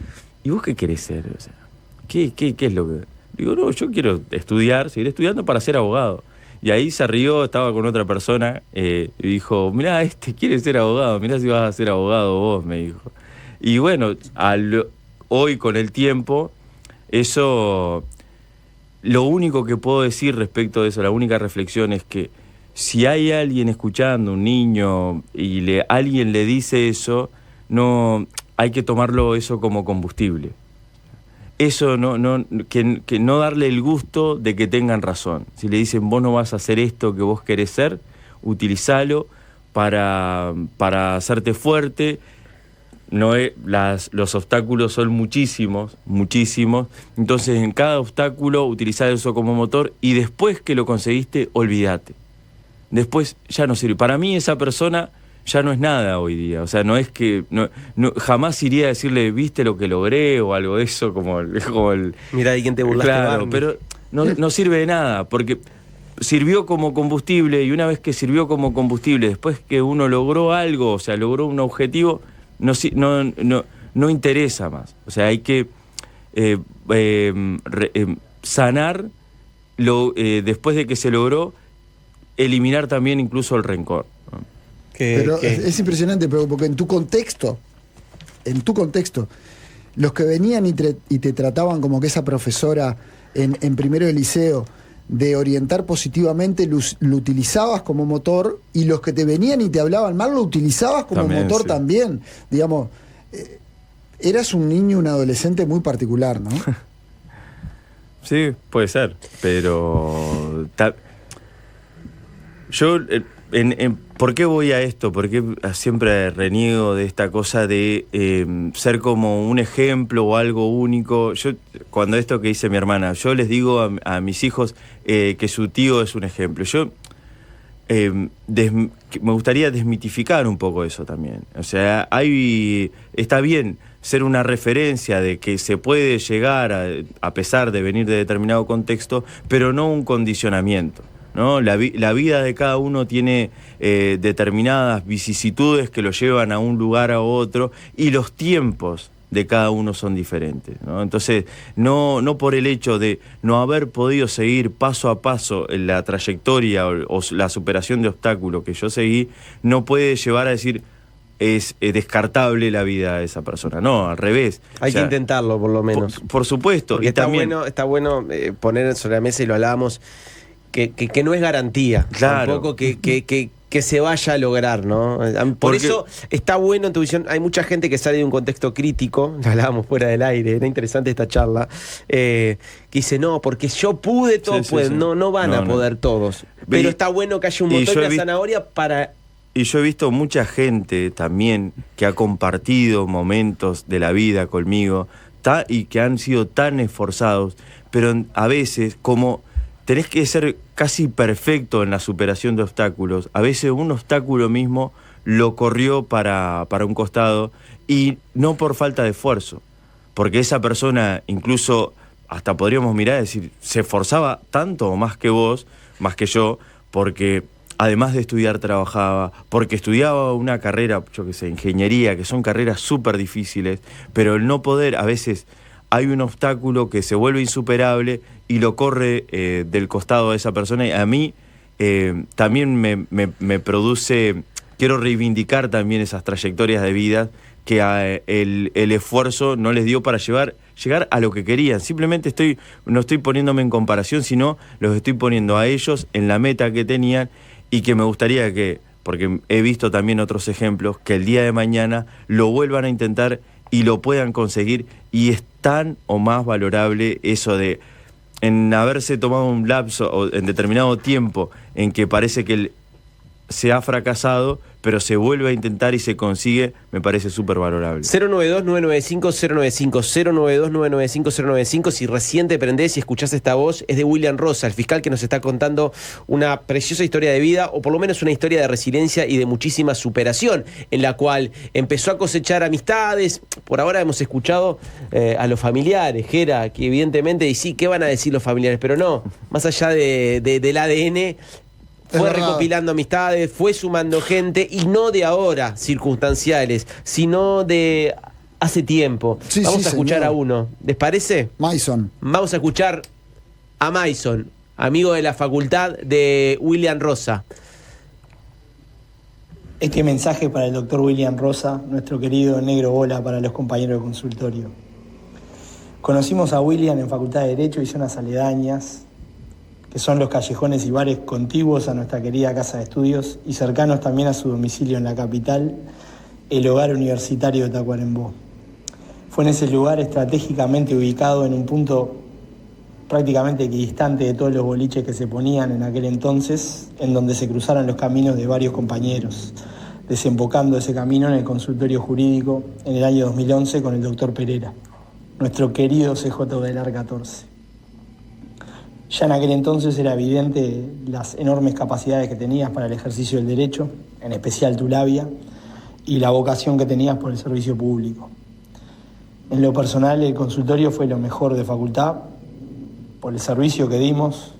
¿y vos qué querés ser? O sea, ¿qué es lo que...? Digo, no, yo quiero seguir estudiando para ser abogado. Y ahí se rió, estaba con otra persona, y dijo, mirá, quiere ser abogado, mirá si vas a ser abogado vos, me dijo. Y bueno, hoy con el tiempo, eso... Lo único que puedo decir respecto de eso, la única reflexión es que si hay alguien escuchando, un niño, y alguien le dice eso, no hay que tomarlo eso como combustible. Eso que no darle el gusto de que tengan razón. Si le dicen, vos no vas a hacer esto que vos querés ser, utilizalo para hacerte fuerte. Los obstáculos son muchísimos, entonces en cada obstáculo utilizar eso como motor y después que lo conseguiste, olvídate. Después ya no sirve. Para mí esa persona ya no es nada hoy día, o sea, no es que... jamás iría a decirle, ¿viste lo que logré? O algo de eso, como el... Mirá, ¿y quién te burlaste? Claro, pero no sirve de nada, porque sirvió como combustible y una vez que sirvió como combustible, después que uno logró algo, o sea, logró un objetivo... No interesa más. O sea, hay que sanar después de que se logró, eliminar también incluso el rencor, ¿no? Pero es impresionante, porque en tu contexto, los que venían y te trataban como que esa profesora en primero de liceo, de orientar positivamente, lo utilizabas como motor, y los que te venían y te hablaban mal lo utilizabas como también, motor, sí. También, digamos, eras un niño, un adolescente muy particular, ¿no? Sí, puede ser, pero yo ¿por qué voy a esto? ¿Por qué siempre reniego de esta cosa de ser como un ejemplo o algo único? Yo, cuando esto que dice mi hermana, yo les digo a mis hijos que su tío es un ejemplo. Yo me gustaría desmitificar un poco eso también. O sea, está bien ser una referencia de que se puede llegar a pesar de venir de determinado contexto, pero no un condicionamiento, ¿no? La vida de cada uno tiene determinadas vicisitudes que lo llevan a un lugar a otro, y los tiempos de cada uno son diferentes, ¿no? Entonces, no por el hecho de no haber podido seguir paso a paso en la trayectoria o la superación de obstáculos que yo seguí, no puede llevar a decir, es descartable la vida de esa persona. No, al revés. Hay que intentarlo, por lo menos. Por supuesto. Porque y está también, bueno poner sobre la mesa, y lo hablábamos, que no es garantía. Claro. Tampoco que se vaya a lograr, ¿no? Por Porque eso está bueno en tu visión. Hay mucha gente que sale de un contexto crítico, lo hablábamos fuera del aire, era interesante esta charla, que dice, no, porque yo pude, todos Sí, pueden. sí. No van a poder todos. Pero está bueno que haya un montón de zanahoria para... Y yo he visto mucha gente también que ha compartido momentos de la vida conmigo y que han sido tan esforzados, pero a veces como tenés que ser casi perfecto en la superación de obstáculos, a veces un obstáculo mismo lo corrió para un costado, y no por falta de esfuerzo, porque esa persona incluso hasta podríamos mirar y decir, se esforzaba tanto o más que vos, más que yo, porque además de estudiar trabajaba, porque estudiaba una carrera, yo qué sé, ingeniería, que son carreras súper difíciles, pero el no poder, a veces hay un obstáculo que se vuelve insuperable y lo corre del costado de esa persona, y a mí también me produce, quiero reivindicar también esas trayectorias de vida que el esfuerzo no les dio para llegar a lo que querían. Simplemente no estoy poniéndome en comparación, sino los estoy poniendo a ellos en la meta que tenían, y que me gustaría porque he visto también otros ejemplos, que el día de mañana lo vuelvan a intentar y lo puedan conseguir, y es tan o más valorable eso de en haberse tomado un lapso o en determinado tiempo en que parece que se ha fracasado, pero se vuelve a intentar y se consigue, me parece súper valorable. 092-995-095, 092-995-095. Si recién te prendés y escuchás esta voz, es de William Rosa, el fiscal que nos está contando una preciosa historia de vida, o por lo menos una historia de resiliencia y de muchísima superación, en la cual empezó a cosechar amistades. Por ahora hemos escuchado a los familiares, Gera, que evidentemente, y sí, ¿qué van a decir los familiares? Pero no, más allá del ADN, fue recopilando amistades, fue sumando gente, y no de ahora, circunstanciales, sino de hace tiempo. Sí, Vamos a escuchar señor. a uno. ¿Les parece? Mason. Vamos a escuchar a Mason, amigo de la facultad de William Rosa. Este mensaje para el doctor William Rosa, nuestro querido negro bola para los compañeros de consultorio. Conocimos a William en Facultad de Derecho y zonas aledañas, que son los callejones y bares contiguos a nuestra querida casa de estudios y cercanos también a su domicilio en la capital, el Hogar Universitario de Tacuarembó. Fue en ese lugar estratégicamente ubicado en un punto prácticamente equidistante de todos los boliches que se ponían en aquel entonces, en donde se cruzaron los caminos de varios compañeros, desembocando ese camino en el consultorio jurídico en el año 2011 con el doctor Pereira, nuestro querido CJ Velar 14. Ya en aquel entonces era evidente las enormes capacidades que tenías para el ejercicio del derecho, en especial tu labia, y la vocación que tenías por el servicio público. En lo personal, el consultorio fue lo mejor de facultad, por el servicio que dimos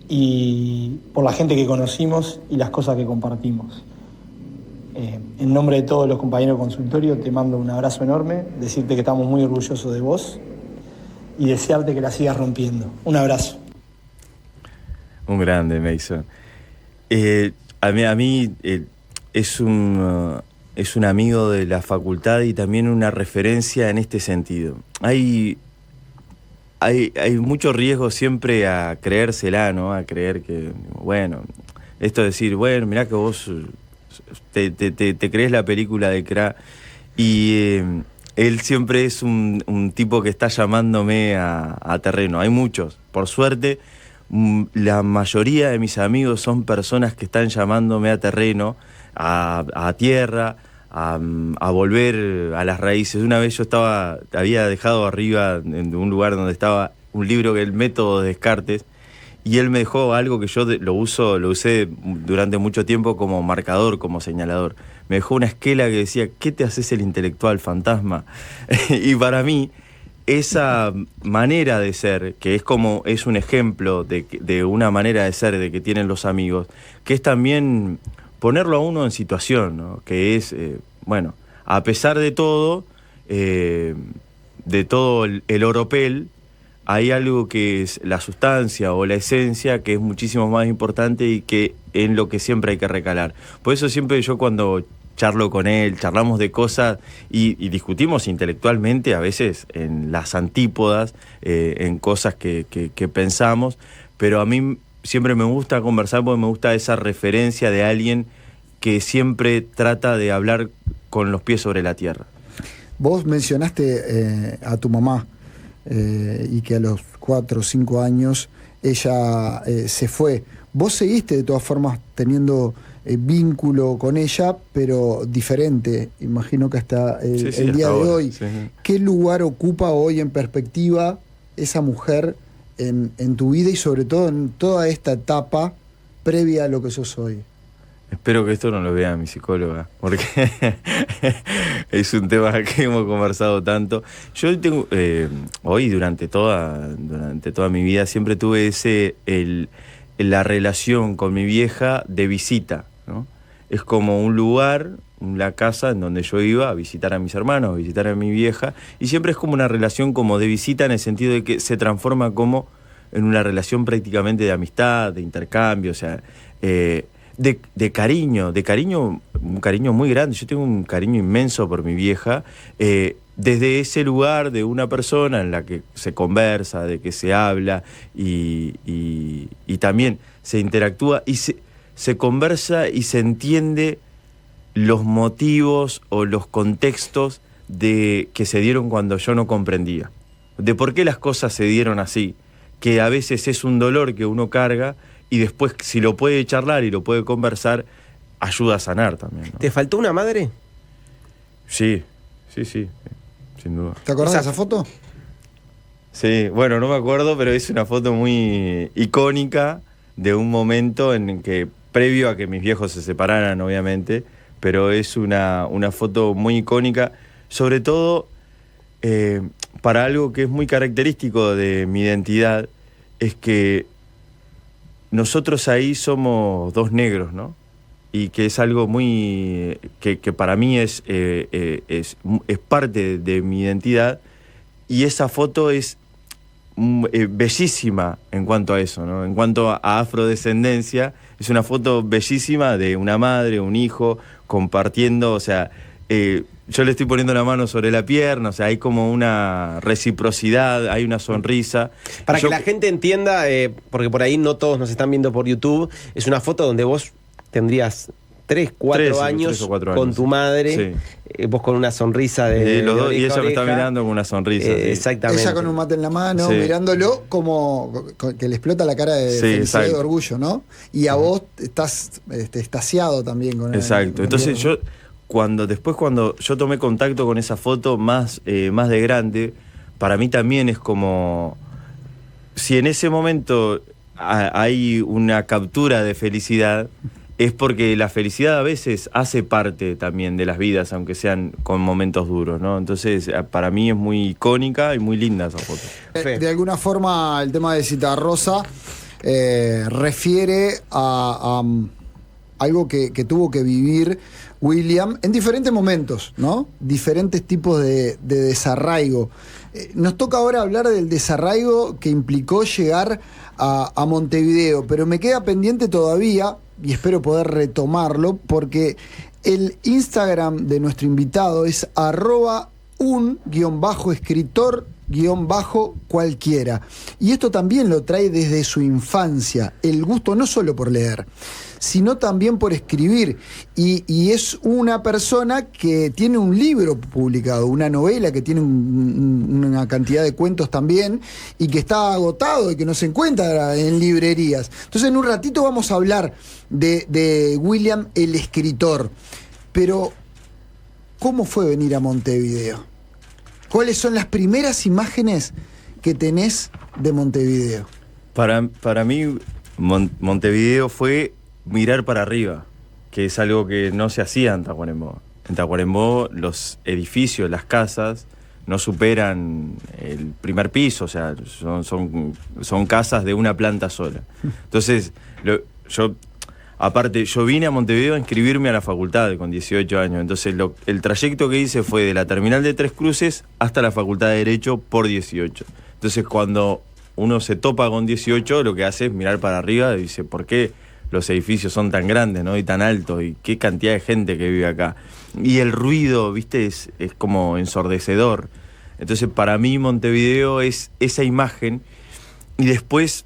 y por la gente que conocimos y las cosas que compartimos. En nombre de todos los compañeros de consultorio te mando un abrazo enorme, decirte que estamos muy orgullosos de vos y desearte que la sigas rompiendo. Un abrazo. Un grande, Mason. A mí es un amigo de la facultad y también una referencia en este sentido. Hay mucho riesgo siempre a creérsela, ¿no? A creer que, bueno, esto de decir, bueno, mirá que vos te crees la película de Cra. Y él siempre es un tipo que está llamándome a terreno. Hay muchos, por suerte. La mayoría de mis amigos son personas que están llamándome a terreno, a tierra, a volver a las raíces. Una vez yo había dejado arriba en un lugar donde estaba un libro, que es el método de Descartes, y él me dejó algo que yo lo usé durante mucho tiempo como marcador, como señalador. Me dejó una esquela que decía, ¿qué te haces el intelectual fantasma? Y para mí, esa manera de ser, que es un ejemplo de una manera de ser de que tienen los amigos, que es también ponerlo a uno en situación, ¿no? Que es, bueno, a pesar de todo el oropel, hay algo que es la sustancia o la esencia que es muchísimo más importante y que en lo que siempre hay que recalar. Por eso siempre yo cuando charlo con él, charlamos de cosas y discutimos intelectualmente, a veces en las antípodas, en cosas que pensamos, pero a mí siempre me gusta conversar porque me gusta esa referencia de alguien que siempre trata de hablar con los pies sobre la tierra. Vos mencionaste a tu mamá y que a los 4 o 5 años ella se fue. Vos seguiste de todas formas teniendo vínculo con ella, pero diferente, imagino que hasta el día hasta de ahora, hoy. sí. ¿Qué lugar ocupa hoy en perspectiva esa mujer en tu vida y sobre todo en toda esta etapa previa a lo que sos hoy? Espero que esto no lo vea mi psicóloga, porque es un tema que hemos conversado tanto. Yo tengo, hoy durante toda mi vida siempre tuve la relación con mi vieja de visita, ¿no? Es como un lugar, la casa en donde yo iba a visitar a mis hermanos, a visitar a mi vieja, y siempre es como una relación como de visita en el sentido de que se transforma como en una relación prácticamente de amistad, de intercambio, o sea, de cariño, un cariño muy grande. Yo tengo un cariño inmenso por mi vieja, desde ese lugar de una persona en la que se conversa, de que se habla y también se interactúa y se conversa y se entiende los motivos o los contextos que se dieron cuando yo no comprendía, de por qué las cosas se dieron así, que a veces es un dolor que uno carga y después si lo puede charlar y lo puede conversar, ayuda a sanar también, ¿no? ¿Te faltó una madre? Sí, sin duda. ¿Te acordás de esa foto? Sí, bueno, no me acuerdo, pero es una foto muy icónica de un momento en que, previo a que mis viejos se separaran, obviamente, pero es una foto muy icónica, sobre todo para algo que es muy característico de mi identidad, es que nosotros ahí somos 2 negros, ¿no? Y que es algo muy que para mí es parte de mi identidad, y esa foto es bellísima en cuanto a eso, ¿no? En cuanto a afrodescendencia, es una foto bellísima de una madre, un hijo, compartiendo, o sea, yo le estoy poniendo la mano sobre la pierna, o sea, hay como una reciprocidad, hay una sonrisa. Para que la gente entienda, porque por ahí no todos nos están viendo por YouTube, es una foto donde vos tendrías 3-4 años con tu madre, sí. Vos con una sonrisa de los dos, oreja y ella a me está oreja. mirando con una sonrisa. Sí. Exactamente. Ella con un mate en la mano, sí. mirándolo como que le explota la cara de felicidad y de orgullo, ¿no? Y a vos estás extasiado también con exacto. Entonces yo, cuando yo tomé contacto con esa foto más de grande, para mí también es como si en ese momento hay una captura de felicidad, es porque la felicidad a veces hace parte también de las vidas, aunque sean con momentos duros, ¿no? Entonces, para mí es muy icónica y muy linda esa foto. De alguna forma, el tema de Citarrosa refiere a algo que tuvo que vivir William en diferentes momentos, ¿no? Diferentes tipos de desarraigo. Nos toca ahora hablar del desarraigo que implicó llegar a Montevideo, pero me queda pendiente todavía, y espero poder retomarlo, porque el Instagram de nuestro invitado es @un_escritor_cualquiera. Y esto también lo trae desde su infancia, el gusto no solo por leer, sino también por escribir. Y es una persona que tiene un libro publicado, una novela que tiene una cantidad de cuentos también, y que está agotado y que no se encuentra en librerías. Entonces, en un ratito vamos a hablar de William el escritor. Pero, ¿cómo fue venir a Montevideo? ¿Cuáles son las primeras imágenes que tenés de Montevideo? Para mí, Montevideo fue mirar para arriba, que es algo que no se hacía en Tacuarembó. En Tacuarembó los edificios, las casas, no superan el primer piso, o sea, son casas de una planta sola. Entonces, yo vine a Montevideo a inscribirme a la facultad con 18 años. Entonces, el trayecto que hice fue de la terminal de Tres Cruces hasta la Facultad de Derecho por 18. Entonces, cuando uno se topa con 18, lo que hace es mirar para arriba y dice, ¿por qué los edificios son tan grandes, ¿no? Y tan altos, y qué cantidad de gente que vive acá. Y el ruido, ¿viste? Es como ensordecedor. Entonces, para mí, Montevideo es esa imagen. Y después,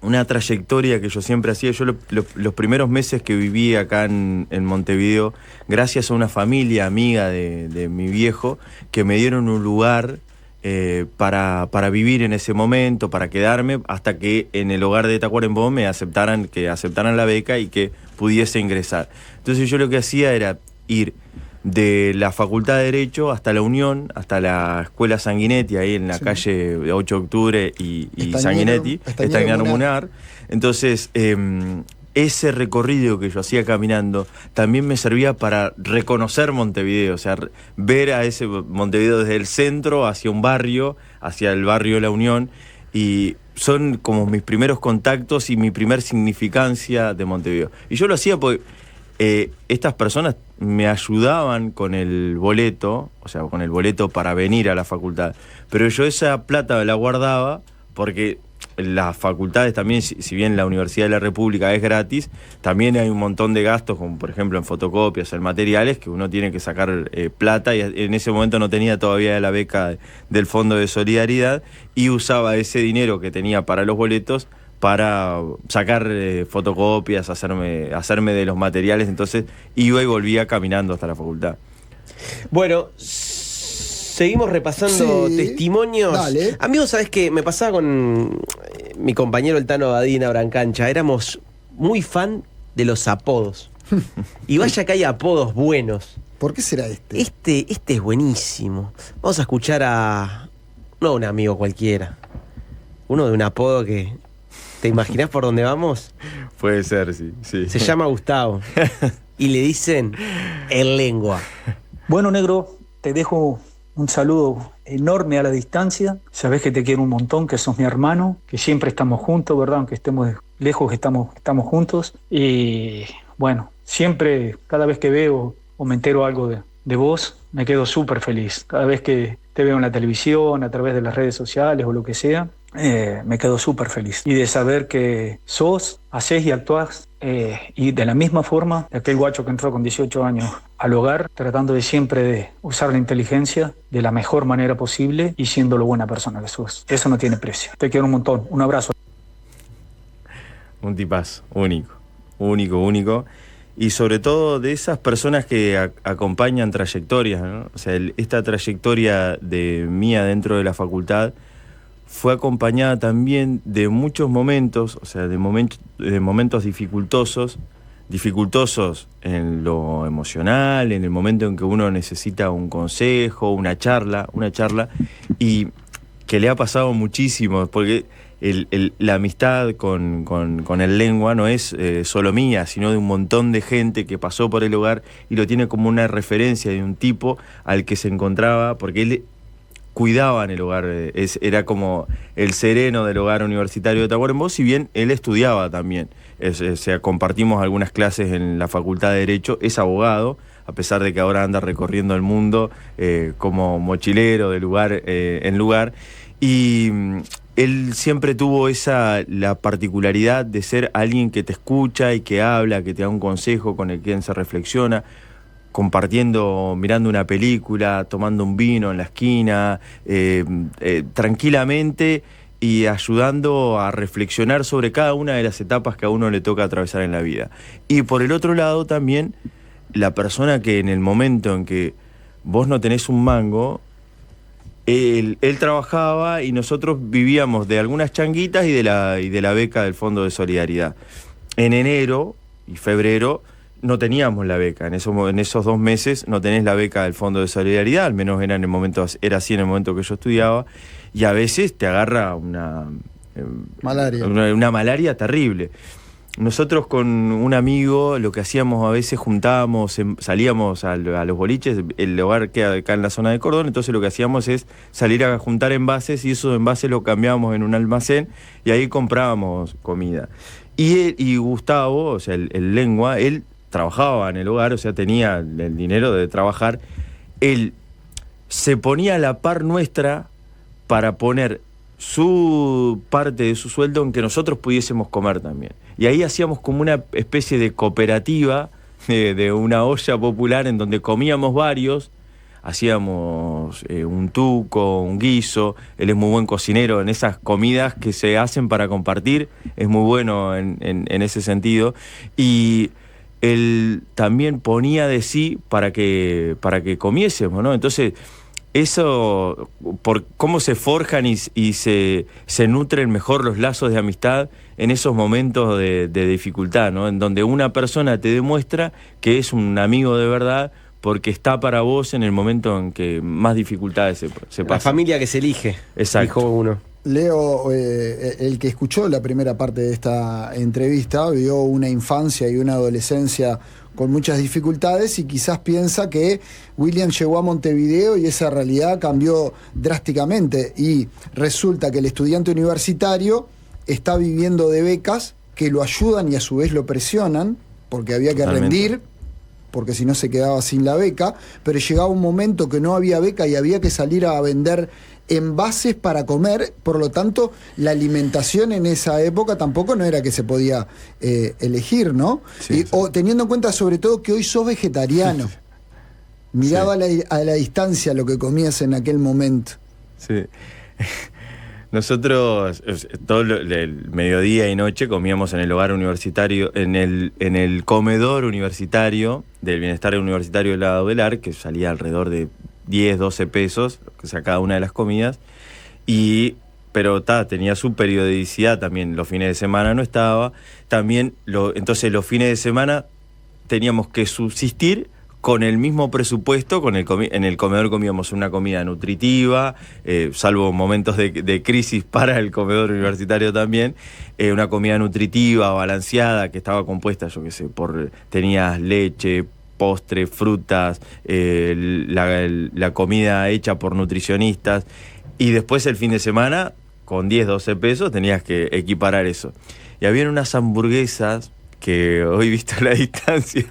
una trayectoria que yo siempre hacía. Yo los primeros meses que viví acá en Montevideo, gracias a una familia amiga de mi viejo, que me dieron un lugar para vivir en ese momento, para quedarme, hasta que en el hogar de Tacuarembó me aceptaran la beca y que pudiese ingresar. Entonces yo lo que hacía era ir de la Facultad de Derecho hasta la Unión, hasta la Escuela Sanguinetti, ahí en la calle 8 de Octubre y Sanguinetti, Estañaro Munar. Entonces, ese recorrido que yo hacía caminando también me servía para reconocer Montevideo, o sea, ver a ese Montevideo desde el centro hacia un barrio, hacia el barrio de la Unión, y son como mis primeros contactos y mi primer significancia de Montevideo. Y yo lo hacía porque estas personas me ayudaban con el boleto, o sea, con el boleto para venir a la facultad, pero yo esa plata la guardaba porque las facultades también, si bien la Universidad de la República es gratis, también hay un montón de gastos, como por ejemplo en fotocopias, en materiales, que uno tiene que sacar plata, y en ese momento no tenía todavía la beca del Fondo de Solidaridad, y usaba ese dinero que tenía para los boletos para sacar fotocopias, hacerme de los materiales. Entonces iba y volvía caminando hasta la facultad. Bueno, seguimos repasando testimonios. Dale. Amigos, ¿sabés qué? Me pasaba con mi compañero el Tano Badina, Brancancha. Éramos muy fan de los apodos. Y vaya que hay apodos buenos. ¿Por qué será este? Este es buenísimo. Vamos a escuchar no a un amigo cualquiera. Uno de un apodo que... ¿Te imaginás por dónde vamos? Puede ser, sí. Se llama Gustavo. Y le dicen el lengua. Bueno, negro, te dejo un saludo enorme a la distancia. Sabés que te quiero un montón, que sos mi hermano, que siempre estamos juntos, ¿verdad? Aunque estemos lejos, estamos juntos. Y bueno, siempre, cada vez que veo o me entero algo de vos, me quedo súper feliz. Cada vez que te veo en la televisión, a través de las redes sociales o lo que sea, me quedo súper feliz. Y de saber que sos, hacés y actuás y de la misma forma de aquel guacho que entró con 18 años al hogar, tratando de siempre de usar la inteligencia de la mejor manera posible y siendo lo buena persona que sos. Eso no tiene precio. Te quiero un montón. Un abrazo. Un tipazo, único. Y sobre todo de esas personas que acompañan trayectorias, ¿no? O sea, esta trayectoria mía dentro de la facultad fue acompañada también de muchos momentos, o sea, de momentos dificultosos en lo emocional, en el momento en que uno necesita un consejo, una charla, y que le ha pasado muchísimo, porque la amistad con el lengua no es solo mía, sino de un montón de gente que pasó por el hogar y lo tiene como una referencia de un tipo al que se encontraba, porque él cuidaba en el hogar, era como el sereno del hogar universitario de Tacuarembó, si bien él estudiaba también. O sea, compartimos algunas clases en la Facultad de Derecho, es abogado, a pesar de que ahora anda recorriendo el mundo como mochilero de lugar en lugar, y él siempre tuvo la particularidad de ser alguien que te escucha y que habla, que te da un consejo, con el quien se reflexiona, compartiendo, mirando una película, tomando un vino en la esquina, tranquilamente, y ayudando a reflexionar sobre cada una de las etapas que a uno le toca atravesar en la vida. Y por el otro lado también, la persona que en el momento en que vos no tenés un mango, él trabajaba y nosotros vivíamos de algunas changuitas y de la beca del Fondo de Solidaridad. En enero y febrero no teníamos la beca. En esos 2 meses no tenés la beca del Fondo de Solidaridad, al menos era así en el momento que yo estudiaba, y a veces te agarra una malaria terrible. Nosotros con un amigo lo que hacíamos, a veces juntábamos, salíamos a los boliches, el hogar queda acá en la zona de Cordón, entonces lo que hacíamos es salir a juntar envases, y esos envases los cambiábamos en un almacén y ahí comprábamos comida. Y Gustavo, o sea, el lengua, él trabajaba en el hogar, o sea, tenía el dinero de trabajar. Él se ponía a la par nuestra para poner su parte de su sueldo en que nosotros pudiésemos comer también. Y ahí hacíamos como una especie de cooperativa de una olla popular en donde comíamos varios, hacíamos un tuco, un guiso. Él es muy buen cocinero en esas comidas que se hacen para compartir, es muy bueno en ese sentido. Y él también ponía de sí para que comiésemos, ¿no? Entonces, eso, por cómo se forjan y se nutren mejor los lazos de amistad en esos momentos de dificultad, ¿no? En donde una persona te demuestra que es un amigo de verdad porque está para vos en el momento en que más dificultades se pasan. La familia que se elige. Exacto. Dijo uno. Leo, el que escuchó la primera parte de esta entrevista vio una infancia y una adolescencia con muchas dificultades y quizás piensa que William llegó a Montevideo y esa realidad cambió drásticamente y resulta que el estudiante universitario está viviendo de becas que lo ayudan y a su vez lo presionan porque había que rendir, porque si no se quedaba sin la beca, pero llegaba un momento que no había beca y había que salir a vender envases para comer, por lo tanto la alimentación en esa época tampoco no era que se podía elegir, ¿no? Sí, sí. O teniendo en cuenta sobre todo que hoy sos vegetariano. Miraba a la distancia lo que comías en aquel momento. Sí. Nosotros todo el mediodía y noche comíamos en el hogar universitario, en el comedor universitario del bienestar universitario del lado del AR, que salía alrededor de 10, 12 pesos, o sea, cada una de las comidas, pero tenía su periodicidad también. Los fines de semana no estaba, también entonces los fines de semana teníamos que subsistir con el mismo presupuesto. En el comedor comíamos una comida nutritiva, salvo momentos de crisis para el comedor universitario también, una comida nutritiva, balanceada, que estaba compuesta, yo qué sé, tenías leche, postre, frutas, la comida hecha por nutricionistas, y después el fin de semana, con 10, 12 pesos, tenías que equiparar eso. Y había unas hamburguesas que hoy, visto la distancia,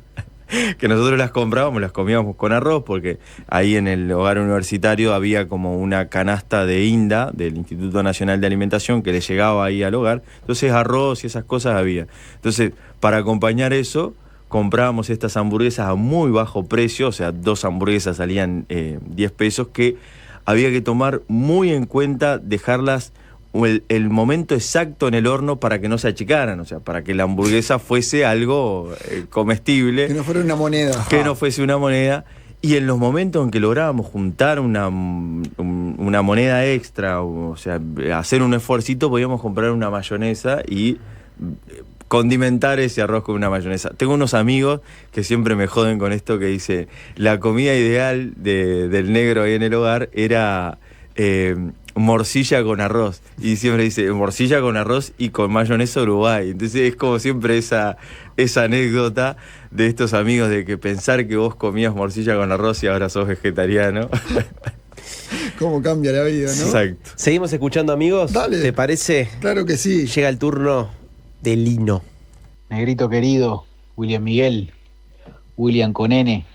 que nosotros las comprábamos, las comíamos con arroz, porque ahí en el hogar universitario había como una canasta de INDA, del Instituto Nacional de Alimentación, que le llegaba ahí al hogar, entonces arroz y esas cosas había. Entonces, para acompañar eso, comprábamos estas hamburguesas a muy bajo precio, o sea, 2 hamburguesas salían 10 pesos, que había que tomar muy en cuenta dejarlas el momento exacto en el horno para que no se achicaran, o sea, para que la hamburguesa fuese algo comestible. Que no fuera una moneda. Que no fuese una moneda. Y en los momentos en que lográbamos juntar una moneda extra, o sea, hacer un esfuercito, podíamos comprar una mayonesa y condimentar ese arroz con una mayonesa. Tengo unos amigos que siempre me joden con esto, que dice, la comida ideal del negro ahí en el hogar era morcilla con arroz. Y siempre dice, morcilla con arroz y con mayonesa Uruguay. Entonces es como siempre esa anécdota de estos amigos de que pensar que vos comías morcilla con arroz y ahora sos vegetariano. Cómo cambia la vida, ¿no? Exacto. ¿Seguimos escuchando, amigos? Dale. ¿Te parece? Claro que sí. Llega el turno de Lino. Negrito querido, William Miguel, William con N,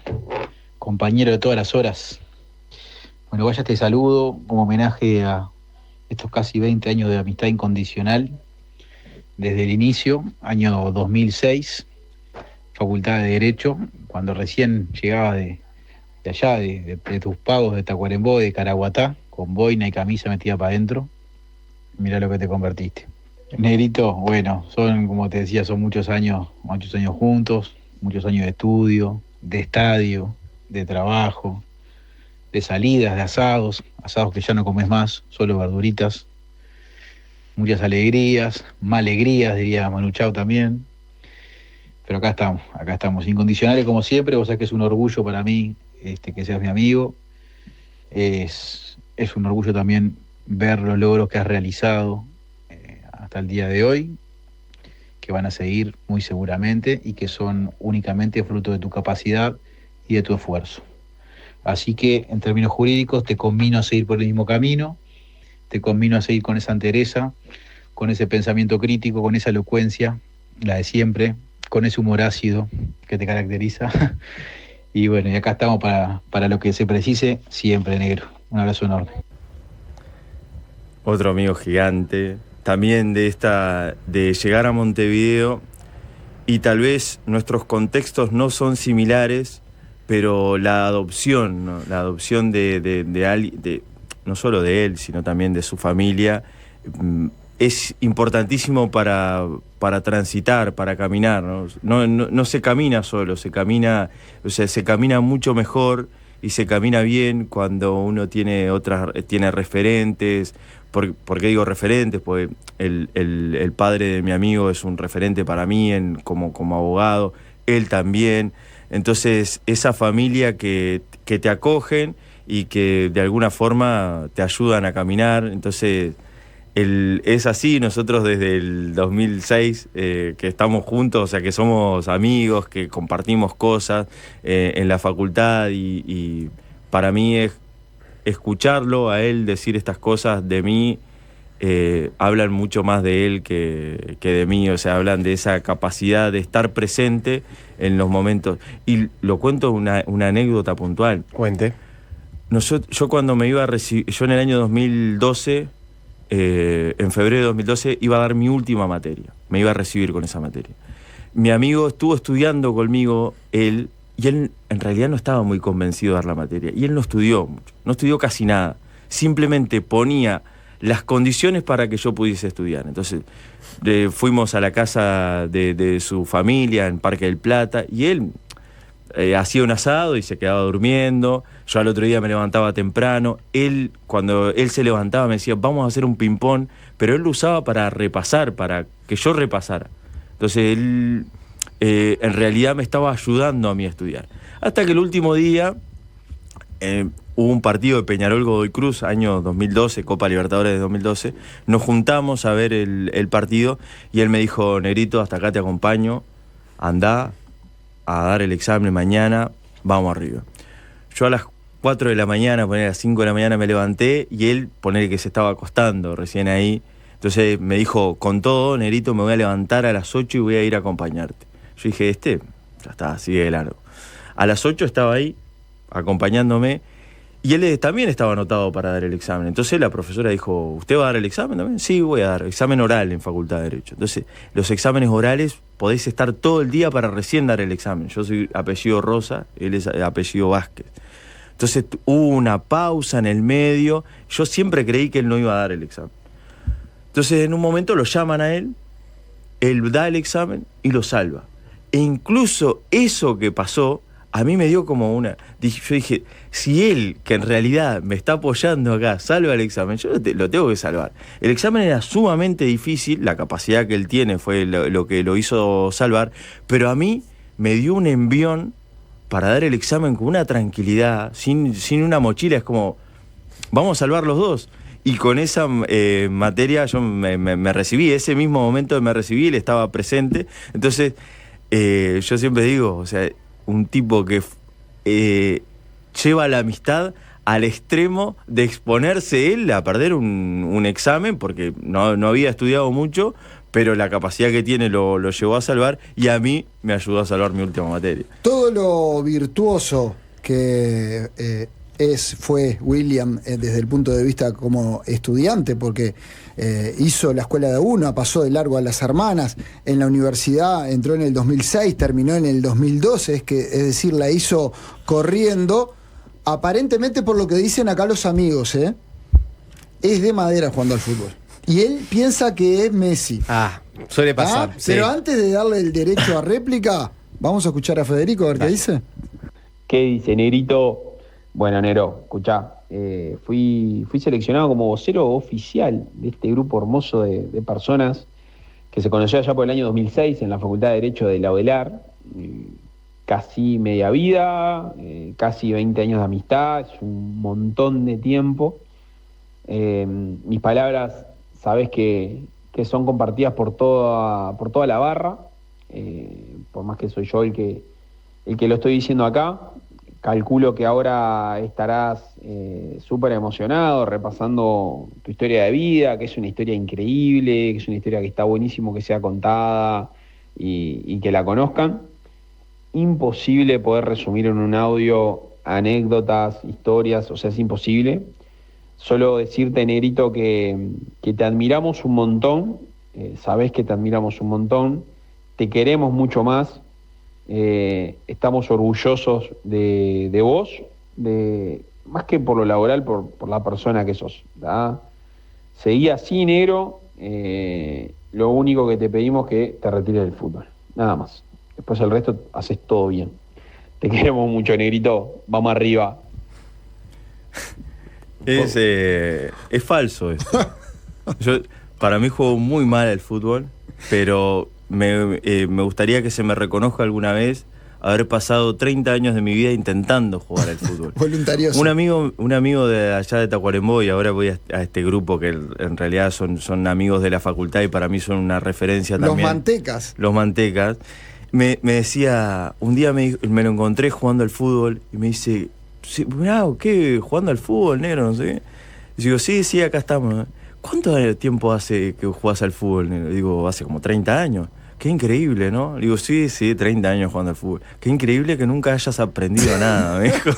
compañero de todas las horas. Bueno, vaya este saludo como homenaje a estos casi 20 años de amistad incondicional, desde el inicio, año 2006, Facultad de Derecho, cuando recién llegaba de allá, de tus pagos de Tacuarembó, de Caraguatá, con boina y camisa metida para adentro. Mirá lo que te convertiste. Negrito, bueno, como te decía, son muchos años juntos, muchos años de estudio, de estadio, de trabajo, de salidas, de asados que ya no comes más, solo verduritas, muchas alegrías, alegrías, diría Manu Chao también, pero acá estamos, incondicionales como siempre. Vos sabés que es un orgullo para mí que seas mi amigo, es un orgullo también ver los logros que has realizado hasta el día de hoy, que van a seguir muy seguramente y que son únicamente fruto de tu capacidad y de tu esfuerzo. Así que, en términos jurídicos, te conmino a seguir por el mismo camino, te conmino a seguir con esa entereza, con ese pensamiento crítico, con esa elocuencia, la de siempre, con ese humor ácido que te caracteriza. Y bueno, y acá estamos para lo que se precise siempre, negro. Un abrazo enorme. Otro amigo gigante. También de llegar a Montevideo y tal vez nuestros contextos no son similares, pero la adopción, ¿no? La adopción de no solo de él, sino también de su familia, es importantísimo para transitar, para caminar, ¿no? No se camina solo, se camina mucho mejor y se camina bien cuando uno tiene referentes. ¿Por qué digo referentes? Porque el padre de mi amigo es un referente para mí como abogado, él también. Entonces, esa familia que te acogen y que de alguna forma te ayudan a caminar. Entonces, es así. Nosotros desde el 2006 que estamos juntos, o sea, que somos amigos, que compartimos cosas en la facultad y para mí es escucharlo a él decir estas cosas de mí, hablan mucho más de él que de mí, o sea, hablan de esa capacidad de estar presente en los momentos. Y lo cuento una anécdota puntual. Cuente. Yo cuando me iba a recibir, yo en el año 2012, en febrero de 2012, iba a dar mi última materia, me iba a recibir con esa materia. Mi amigo estuvo estudiando conmigo, y él en realidad no estaba muy convencido de dar la materia. Y él no estudió mucho, no estudió casi nada. Simplemente ponía las condiciones para que yo pudiese estudiar. Entonces fuimos a la casa de su familia en Parque del Plata y él hacía un asado y se quedaba durmiendo. Yo al otro día me levantaba temprano. Cuando él se levantaba me decía, vamos a hacer un ping-pong, pero él lo usaba para repasar, para que yo repasara. Entonces él en realidad me estaba ayudando a mí a estudiar. Hasta que el último día hubo un partido de Peñarol Godoy Cruz, año 2012, Copa Libertadores de 2012. Nos juntamos a ver el partido y él me dijo, Negrito, hasta acá te acompaño, andá a dar el examen mañana, vamos arriba. Yo a las 4 de la mañana, a las 5 de la mañana me levanté y él, ponele que se estaba acostando recién ahí. Entonces me dijo, con todo, Negrito, me voy a levantar a las 8 y voy a ir a acompañarte. Yo dije, ya está, sigue de largo. A las 8 estaba ahí, acompañándome, y él también estaba anotado para dar el examen. Entonces la profesora dijo, ¿usted va a dar el examen también? Sí, voy a dar examen oral en Facultad de Derecho. Entonces, los exámenes orales podés estar todo el día para recién dar el examen. Yo soy apellido Rosa, él es apellido Vázquez. Entonces hubo una pausa en el medio. Yo siempre creí que él no iba a dar el examen. Entonces en un momento lo llaman a él da el examen y lo salva. E incluso eso que pasó, a mí me dio como yo dije, si él, que en realidad me está apoyando acá, salva el examen, yo lo tengo que salvar. El examen era sumamente difícil, la capacidad que él tiene fue lo que lo hizo salvar, pero a mí me dio un envión para dar el examen con una tranquilidad, sin una mochila. Es como, vamos a salvar los dos. Y con esa materia yo me recibí, ese mismo momento me recibí, él estaba presente. Entonces, yo siempre digo, o sea, un tipo que lleva la amistad al extremo de exponerse él a perder un examen, porque no había estudiado mucho, pero la capacidad que tiene lo llevó a salvar, y a mí me ayudó a salvar mi última materia. Todo lo virtuoso que fue William desde el punto de vista como estudiante, porque hizo la escuela de UNA, pasó de largo a las hermanas, en la universidad entró en el 2006, terminó en el 2012, es decir, la hizo corriendo, aparentemente por lo que dicen acá los amigos, es de madera jugando al fútbol. Y él piensa que es Messi. Suele pasar. Sí. Pero antes de darle el derecho a réplica, vamos a escuchar a Federico a ver qué dice. ¿Qué dice, Negrito? Bueno, Nero, escuchá, fui seleccionado como vocero oficial de este grupo hermoso de personas que se conoció allá por el año 2006 en la Facultad de Derecho de la UDELAR. Casi media vida, casi 20 años de amistad, es un montón de tiempo. Mis palabras, sabés que son compartidas por toda la barra, por más que soy yo el que lo estoy diciendo acá. Calculo que ahora estarás súper emocionado repasando tu historia de vida, que es una historia increíble, que es una historia que está buenísimo que sea contada y que la conozcan. Imposible poder resumir en un audio anécdotas, historias, o sea, es imposible. Solo decirte, Negrito, que te admiramos un montón, sabés que te admiramos un montón, te queremos mucho más, estamos orgullosos de vos, más que por lo laboral, por la persona que sos, ¿verdad? Seguí así, negro, lo único que te pedimos es que te retires del fútbol, nada más. Después el resto haces todo bien. Te queremos mucho, Negrito, vamos arriba. Es falso esto. Yo, para mí, juego muy mal al fútbol, pero me gustaría que se me reconozca alguna vez haber pasado 30 años de mi vida intentando jugar al fútbol. Voluntarioso. Un amigo de allá de Tacuarembó, y ahora voy a este grupo que en realidad son amigos de la facultad y para mí son una referencia también. Los mantecas. Me decía, un día me lo encontré jugando al fútbol y me dice, sí, ¿qué? ¿Jugando al fútbol, negro? No sé. Y digo, sí, acá estamos. ¿Cuánto tiempo hace que jugás al fútbol, negro? Digo, hace como 30 años. Qué increíble, ¿no? Digo, sí, 30 años jugando al fútbol. Qué increíble que nunca hayas aprendido nada, me dijo.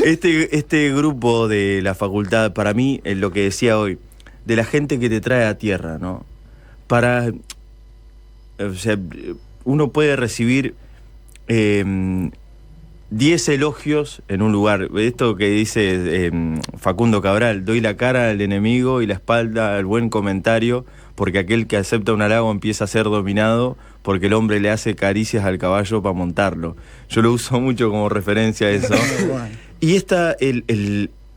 Este grupo de la facultad, para mí, es lo que decía hoy, de la gente que te trae a tierra, ¿no? O sea, uno puede recibir 10 elogios en un lugar. Esto que dice Facundo Cabral, doy la cara al enemigo y la espalda al buen comentario, porque aquel que acepta un halago empieza a ser dominado, porque el hombre le hace caricias al caballo para montarlo. Yo lo uso mucho como referencia a eso. Y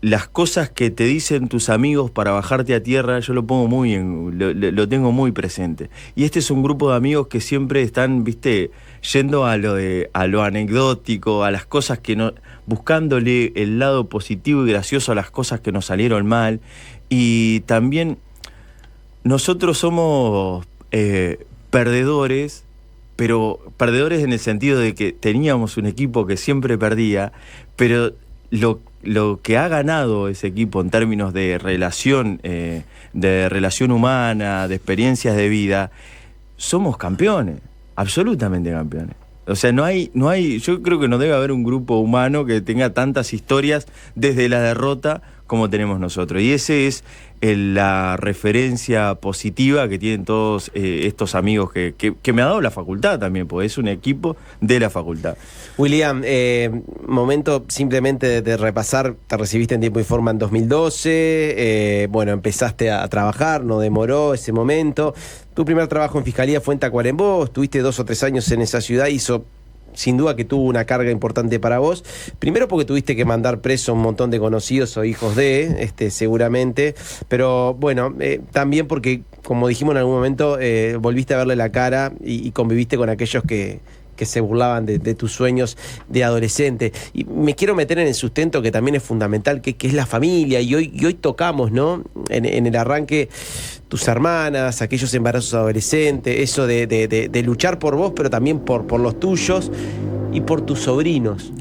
las cosas que te dicen tus amigos para bajarte a tierra, yo lo pongo lo tengo muy presente. Y este es un grupo de amigos que siempre están, yendo a lo anecdótico, a las cosas que no, buscándole el lado positivo y gracioso a las cosas que nos salieron mal. Y también nosotros somos perdedores, pero perdedores en el sentido de que teníamos un equipo que siempre perdía, pero lo que ha ganado ese equipo en términos de relación humana, de experiencias de vida, somos campeones, absolutamente campeones. O sea, no hay, yo creo que no debe haber un grupo humano que tenga tantas historias desde la derrota como tenemos nosotros. Y ese es la referencia positiva que tienen todos estos amigos que me ha dado la facultad también, porque es un equipo de la facultad. William, momento simplemente de repasar, te recibiste en tiempo y forma en 2012, empezaste a trabajar, no demoró ese momento. Tu primer trabajo en Fiscalía fue en Tacuarembó, estuviste 2 o 3 años en esa ciudad, hizo sin duda que tuvo una carga importante para vos. Primero porque tuviste que mandar preso a un montón de conocidos o hijos de, seguramente, pero también porque, como dijimos en algún momento, volviste a verle la cara y conviviste con aquellos que se burlaban de tus sueños de adolescente. Y me quiero meter en el sustento que también es fundamental, que es la familia, y hoy tocamos, ¿no? En el arranque, tus hermanas, aquellos embarazos adolescentes, eso de luchar por vos, pero también por los tuyos y por tus sobrinos.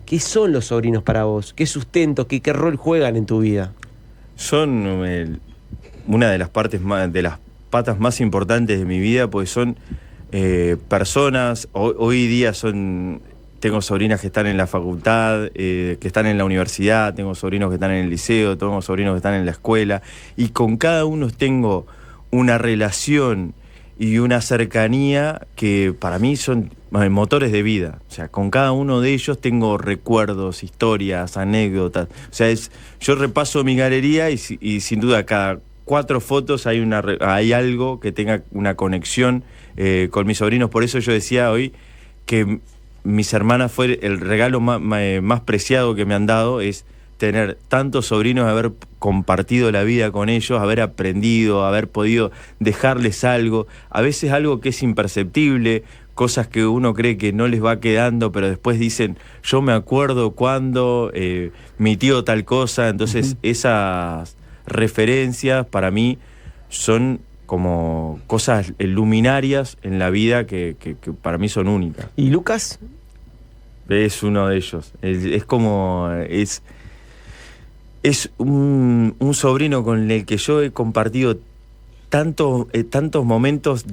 ¿Qué son los sobrinos para vos? ¿Qué sustento, qué rol juegan en tu vida? Son una de las patas más importantes de mi vida, pues son personas. Hoy día tengo sobrinas que están en la facultad, que están en la universidad, tengo sobrinos que están en el liceo, tengo sobrinos que están en la escuela, y con cada uno tengo una relación y una cercanía que para mí son motores de vida. O sea, con cada uno de ellos tengo recuerdos, historias, anécdotas. O sea, yo repaso mi galería y sin duda cada 4 fotos hay algo que tenga una conexión con mis sobrinos. Por eso yo decía hoy que mis hermanas fue el regalo más preciado que me han dado, es tener tantos sobrinos, haber compartido la vida con ellos, haber aprendido, haber podido dejarles algo, a veces algo que es imperceptible, cosas que uno cree que no les va quedando, pero después dicen, yo me acuerdo cuando mi tío tal cosa. Entonces esas referencias para mí son como cosas luminarias en la vida que para mí son únicas. ¿Y Lucas? Es uno de ellos. Es un sobrino con el que yo he compartido tantos momentos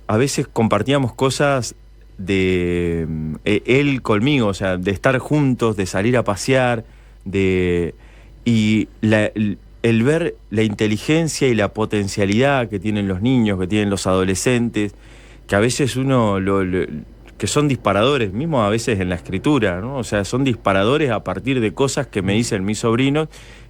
a veces compartíamos cosas de él conmigo, o sea, de estar juntos, de salir a pasear, y el ver la inteligencia y la potencialidad que tienen los niños, que tienen los adolescentes, que a veces que son disparadores, mismo a veces en la escritura, ¿no? O sea, son disparadores a partir de cosas que me dicen mis sobrinos,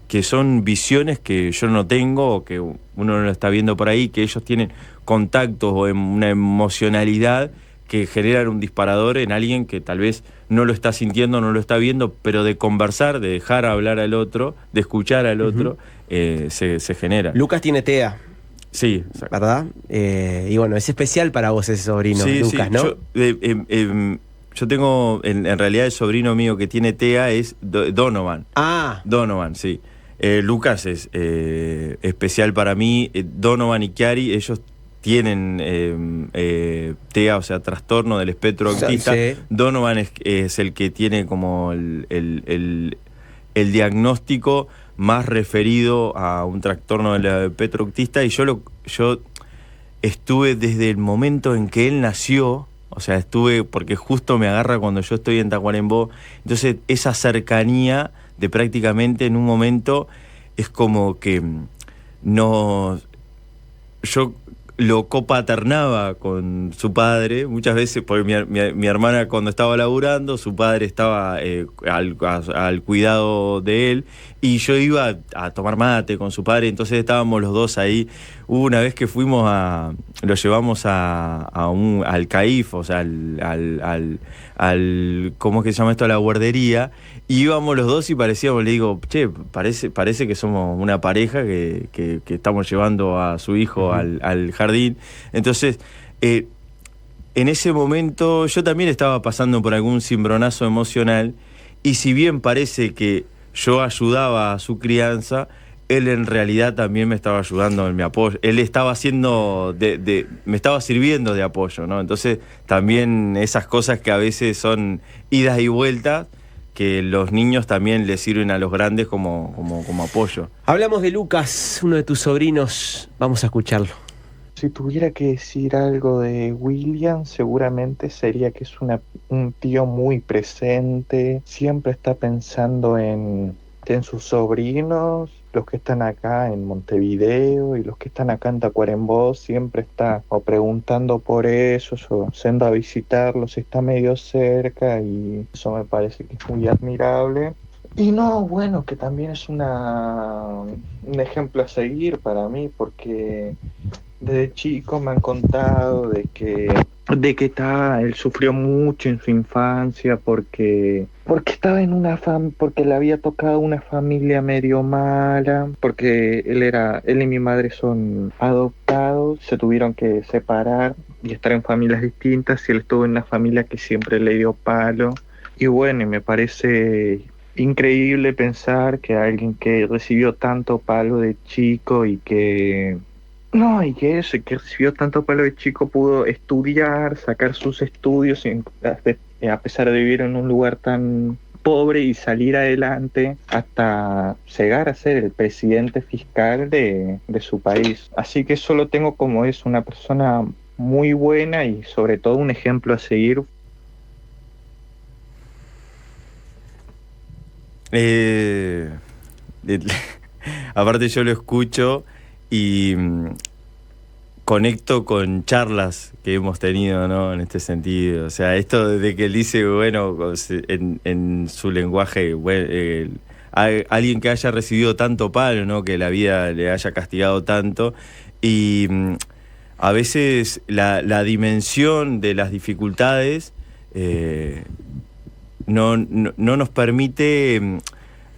que son visiones que yo no tengo, o que uno no lo está viendo por ahí, que ellos tienen contactos o una emocionalidad que generan un disparador en alguien que tal vez no lo está sintiendo, no lo está viendo, pero de conversar, de dejar hablar al otro, de escuchar al otro, se genera. Lucas tiene TEA. Sí, ¿verdad? Y bueno, es especial para vos ese sobrino, sí, Lucas, sí. ¿no? Yo tengo, en realidad el sobrino mío que tiene TEA es Donovan. Donovan, sí. Lucas es especial para mí. Donovan y Chiari, ellos tienen TEA, o sea, trastorno del espectro autista. Sí. Donovan es el que tiene como el diagnóstico más referido a un trastorno del espectro autista, y yo estuve desde el momento en que él nació, o sea, porque justo me agarra cuando yo estoy en Tacuarembó, entonces esa cercanía de prácticamente en un momento es como que yo lo copaternaba con su padre muchas veces, porque mi hermana cuando estaba laburando, su padre estaba al cuidado de él, y yo iba a tomar mate con su padre, entonces estábamos los dos ahí. Hubo una vez que lo llevamos al CAIF, o sea, al ¿cómo es que se llama esto? A la guardería, y íbamos los dos y parecíamos, le digo, che, parece que somos una pareja que estamos llevando a su hijo al jardín. Entonces, en ese momento yo también estaba pasando por algún cimbronazo emocional, y si bien parece que yo ayudaba a su crianza, él en realidad también me estaba ayudando en mi apoyo. Él estaba haciendo me estaba sirviendo de apoyo, ¿no? Entonces, también esas cosas que a veces son idas y vueltas, que los niños también les sirven a los grandes como apoyo. Hablamos de Lucas, uno de tus sobrinos. Vamos a escucharlo. Si tuviera que decir algo de William, seguramente sería que es un tío muy presente, siempre está pensando en sus sobrinos, los que están acá en Montevideo y los que están acá en Tacuarembó, siempre está o preguntando por ellos o yendo a visitarlos, está medio cerca, y eso me parece que es muy admirable. Y bueno, que también es un ejemplo a seguir para mí, porque desde chico me han contado de que él sufrió mucho en su infancia porque estaba en porque le había tocado una familia medio mala, porque él y mi madre son adoptados, se tuvieron que separar y estar en familias distintas, y él estuvo en una familia que siempre le dio palo. Y bueno, me parece increíble pensar que alguien que recibió tanto palo de chico y que recibió tanto palo de chico pudo estudiar, sacar sus estudios, a pesar de vivir en un lugar tan pobre, y salir adelante hasta llegar a ser el presidente fiscal de su país. Así que eso lo tengo como es una persona muy buena y sobre todo un ejemplo a seguir. Aparte yo lo escucho y conecto con charlas que hemos tenido, ¿no? En este sentido, o sea, esto de que él dice, bueno, en su lenguaje, bueno, alguien que haya recibido tanto palo, ¿no? Que la vida le haya castigado tanto, y a veces la dimensión de las dificultades no nos permite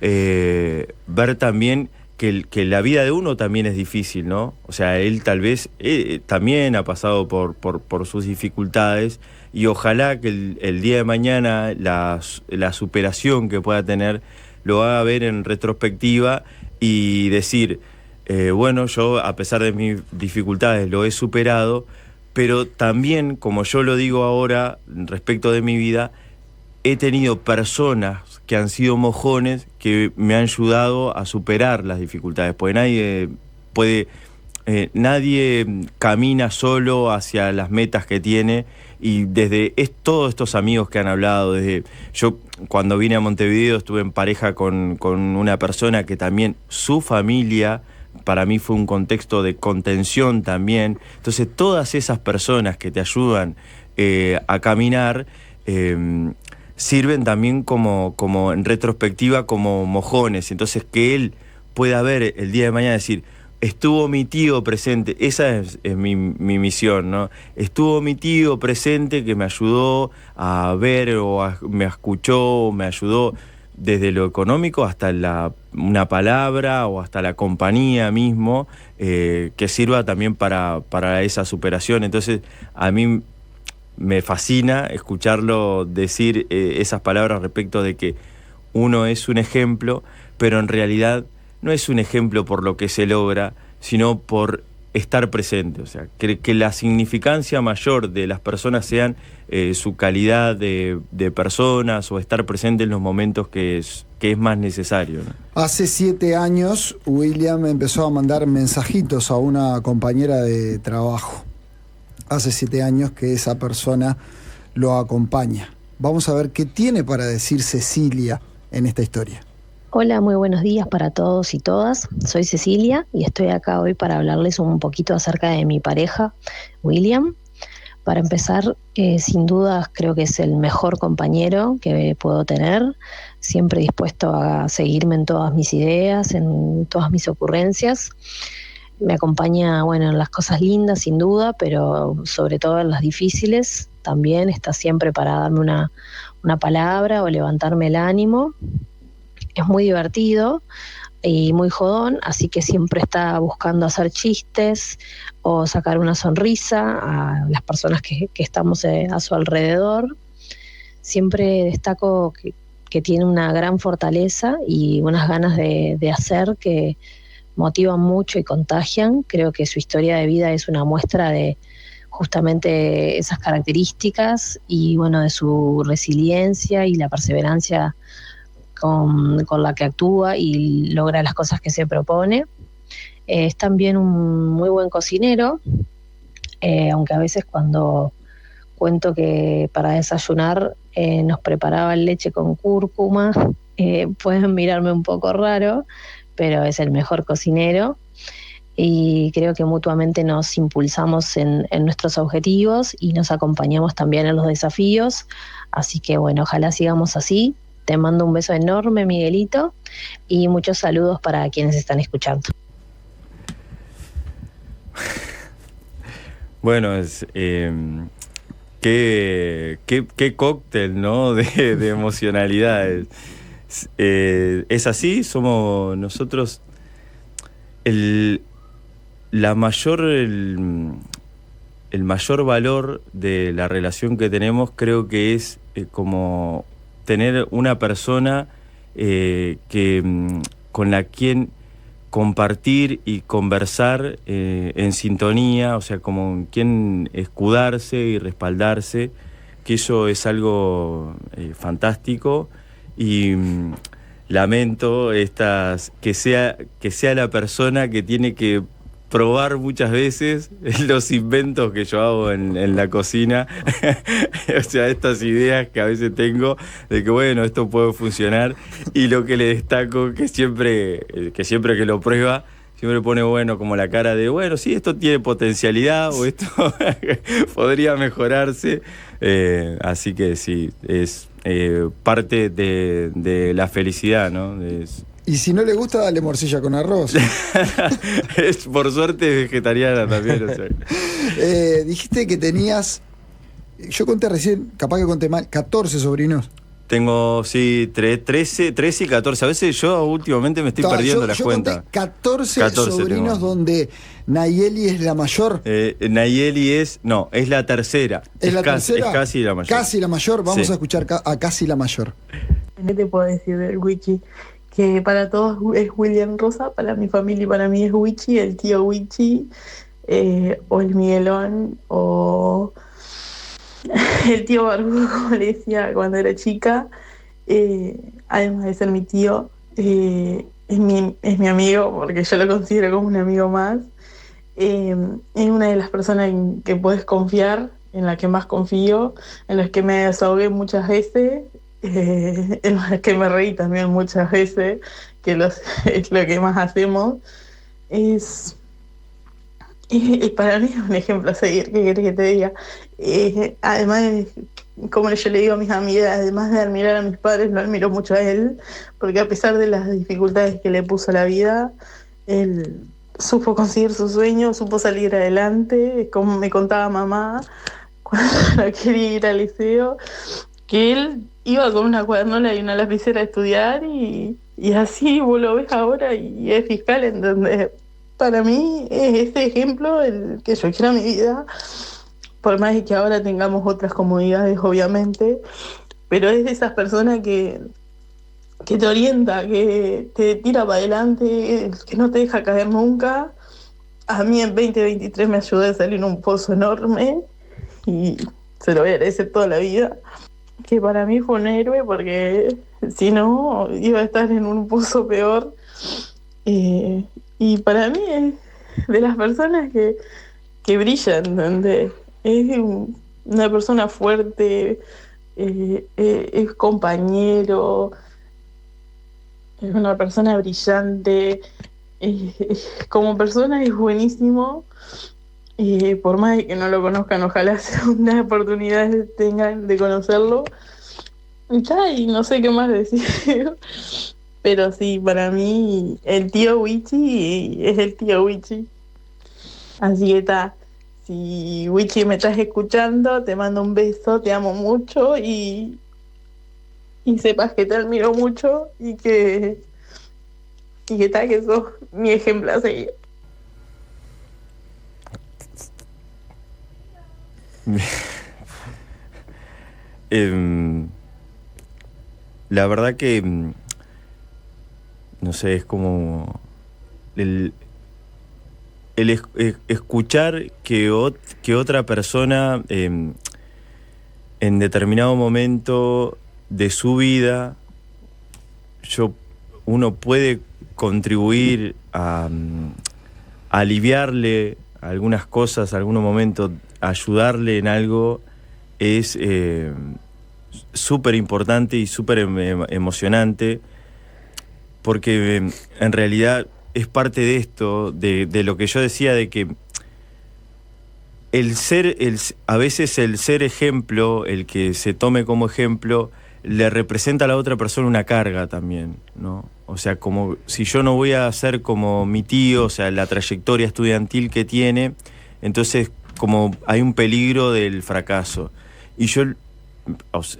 ver también que la vida de uno también es difícil, ¿no? O sea, él tal vez también ha pasado por sus dificultades, y ojalá que el día de mañana la superación que pueda tener lo haga ver en retrospectiva y decir, bueno, yo a pesar de mis dificultades lo he superado, pero también, como yo lo digo ahora respecto de mi vida, he tenido personas que han sido mojones que me han ayudado a superar las dificultades, porque nadie camina solo hacia las metas que tiene, y desde todos estos amigos que han hablado, desde yo cuando vine a Montevideo estuve en pareja con una persona que también su familia para mí fue un contexto de contención también. Entonces todas esas personas que te ayudan a caminar sirven también como en retrospectiva como mojones. Entonces que él pueda ver el día de mañana decir, estuvo mi tío presente, esa es mi misión, ¿no? Estuvo mi tío presente que me ayudó a ver me escuchó, me ayudó desde lo económico hasta una palabra o hasta la compañía mismo, que sirva también para esa superación. Entonces a mí me fascina escucharlo decir esas palabras respecto de que uno es un ejemplo, pero en realidad no es un ejemplo por lo que se logra, sino por estar presente. O sea, que la significancia mayor de las personas sean su calidad de personas o estar presente en los momentos que es más necesario, ¿no? Hace 7 años, William empezó a mandar mensajitos a una compañera de trabajo. Hace 7 años que esa persona lo acompaña. Vamos a ver qué tiene para decir Cecilia en esta historia. Hola, muy buenos días para todos y todas. Soy Cecilia y estoy acá hoy para hablarles un poquito acerca de mi pareja, William. Para empezar, sin dudas creo que es el mejor compañero que puedo tener, siempre dispuesto a seguirme en todas mis ideas, en todas mis ocurrencias. Me acompaña, bueno, en las cosas lindas, sin duda, pero sobre todo en las difíciles. También está siempre para darme una palabra o levantarme el ánimo. Es muy divertido y muy jodón, así que siempre está buscando hacer chistes o sacar una sonrisa a las personas que estamos a su alrededor. Siempre destaco que tiene una gran fortaleza y unas ganas de hacer que motivan mucho y contagian. Creo que su historia de vida es una muestra de justamente esas características y bueno, de su resiliencia y la perseverancia con la que actúa y logra las cosas que se propone. Es también un muy buen cocinero, aunque a veces cuando cuento que para desayunar nos preparaba leche con cúrcuma, pueden mirarme un poco raro, pero es el mejor cocinero y creo que mutuamente nos impulsamos en nuestros objetivos y nos acompañamos también en los desafíos, así que bueno, ojalá sigamos así. Te mando un beso enorme, Miguelito, y muchos saludos para quienes están escuchando. Bueno, qué cóctel, ¿no? de emocionalidades. Es así, somos nosotros el mayor valor de la relación que tenemos, creo que es como tener una persona con la quien compartir y conversar en sintonía, o sea, como en quien escudarse y respaldarse, que eso es algo fantástico y lamento que sea la persona que tiene que probar muchas veces los inventos que yo hago en la cocina. O sea, estas ideas que a veces tengo de que bueno, esto puede funcionar, y lo que le destaco que siempre que lo prueba siempre pone bueno como la cara de bueno, sí, esto tiene potencialidad o esto podría mejorarse, así que sí, es parte de la felicidad, ¿no? Y si no le gusta, dale morcilla con arroz. Por suerte es vegetariana también. O sea. Dijiste que tenías, yo conté recién, capaz que conté mal, 14 sobrinos. Tengo, sí, 13 y 14. A veces yo últimamente me estoy perdiendo la cuenta. Conté 14 sobrinos tengo. Donde Nayeli es la mayor. Nayeli es la tercera. ¿Es la tercera? Es casi la mayor. Casi la mayor, vamos a escuchar a casi la mayor. ¿Qué te puedo decir del Wichi? Que para todos es William Rosa, para mi familia y para mí es Wichi, el tío Wichi, o el Miguelón, o el tío Barbudo, como le decía cuando era chica. Además de ser mi tío, es mi amigo, porque yo lo considero como un amigo más. Es una de las personas en que puedes confiar en la que más confío, en las que me desahogué muchas veces, en las que me reí también muchas veces, que es lo que más hacemos. Para mí es un ejemplo a seguir, ¿qué querés que te diga? Además, como yo le digo a mis amigas, además de admirar a mis padres, lo admiro mucho a él, porque a pesar de las dificultades que le puso la vida, él supo conseguir su sueño, supo salir adelante, como me contaba mamá cuando quería ir al liceo, que él iba con una cuadernola y una lapicera a estudiar y así vos lo ves ahora y es fiscal, ¿entendés? Para mí es este ejemplo el que yo quiero en mi vida, por más de que ahora tengamos otras comodidades, obviamente, pero es de esas personas que te orienta, que te tira para adelante, que no te deja caer nunca. A mí en 2023 me ayudó a salir en un pozo enorme y se lo voy a agradecer toda la vida. Que para mí fue un héroe porque si no iba a estar en un pozo peor. Y para mí es de las personas que brillan, ¿entendés? Es una persona fuerte, es compañero, es una persona brillante, como persona es buenísimo. Por más de que no lo conozcan, ojalá una oportunidad tengan de conocerlo. Y no sé qué más decir. Pero sí, para mí el tío Wichi es el tío Wichi. Así que está. Si Wichi me estás escuchando, te mando un beso, te amo mucho y sepas que te admiro mucho y que sos mi ejemplo a seguir. La verdad que no sé, es como el escuchar que otra persona en determinado momento de su vida uno puede contribuir a aliviarle algunas cosas, algunos momentos, ayudarle en algo, es súper importante y súper emocionante, porque en realidad es parte de esto, de lo que yo decía, de que a veces el ser ejemplo, el que se tome como ejemplo, le representa a la otra persona una carga también, ¿no? O sea, como si yo no voy a ser como mi tío, o sea, la trayectoria estudiantil que tiene, entonces como hay un peligro del fracaso. Y yo,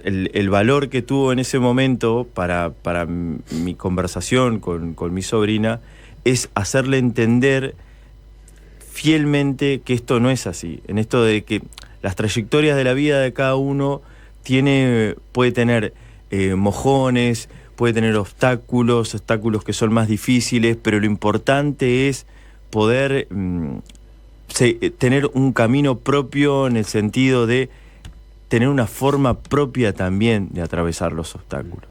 el valor que tuvo en ese momento para mi conversación con mi sobrina es hacerle entender fielmente que esto no es así, en esto de que las trayectorias de la vida de cada uno puede tener mojones, puede tener obstáculos que son más difíciles, pero lo importante es poder tener un camino propio, en el sentido de tener una forma propia también de atravesar los obstáculos.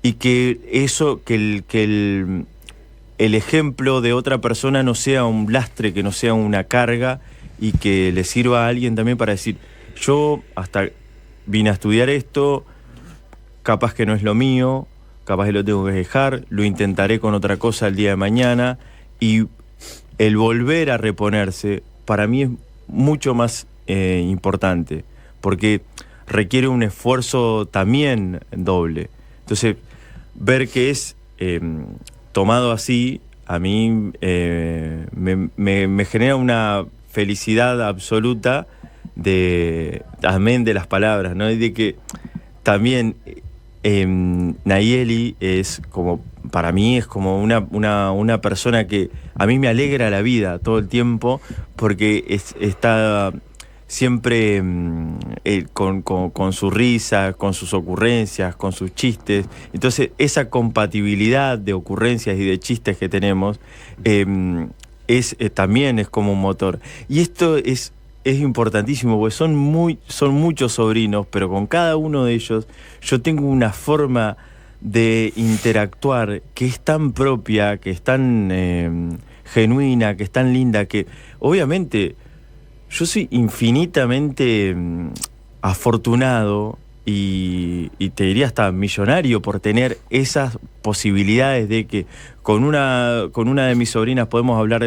Y que eso, que el ejemplo de otra persona no sea un lastre, que no sea una carga, y que le sirva a alguien también para decir, yo hasta vine a estudiar esto, capaz que no es lo mío, capaz que lo tengo que dejar, lo intentaré con otra cosa el día de mañana, y el volver a reponerse para mí es mucho más importante, porque requiere un esfuerzo también doble. Entonces, ver que es tomado así, a mí me genera una felicidad absoluta amén de las palabras, ¿no? Y de que también Nayeli es como, para mí es como una persona que a mí me alegra la vida todo el tiempo, porque está siempre con su risa, con sus ocurrencias, con sus chistes. Entonces esa compatibilidad de ocurrencias y de chistes que tenemos también es como un motor. Y esto es importantísimo, porque son muchos sobrinos, pero con cada uno de ellos yo tengo una forma de interactuar que es tan propia, que es tan genuina, que es tan linda, que obviamente yo soy infinitamente afortunado y te diría hasta millonario por tener esas posibilidades de que con una de mis sobrinas podemos hablar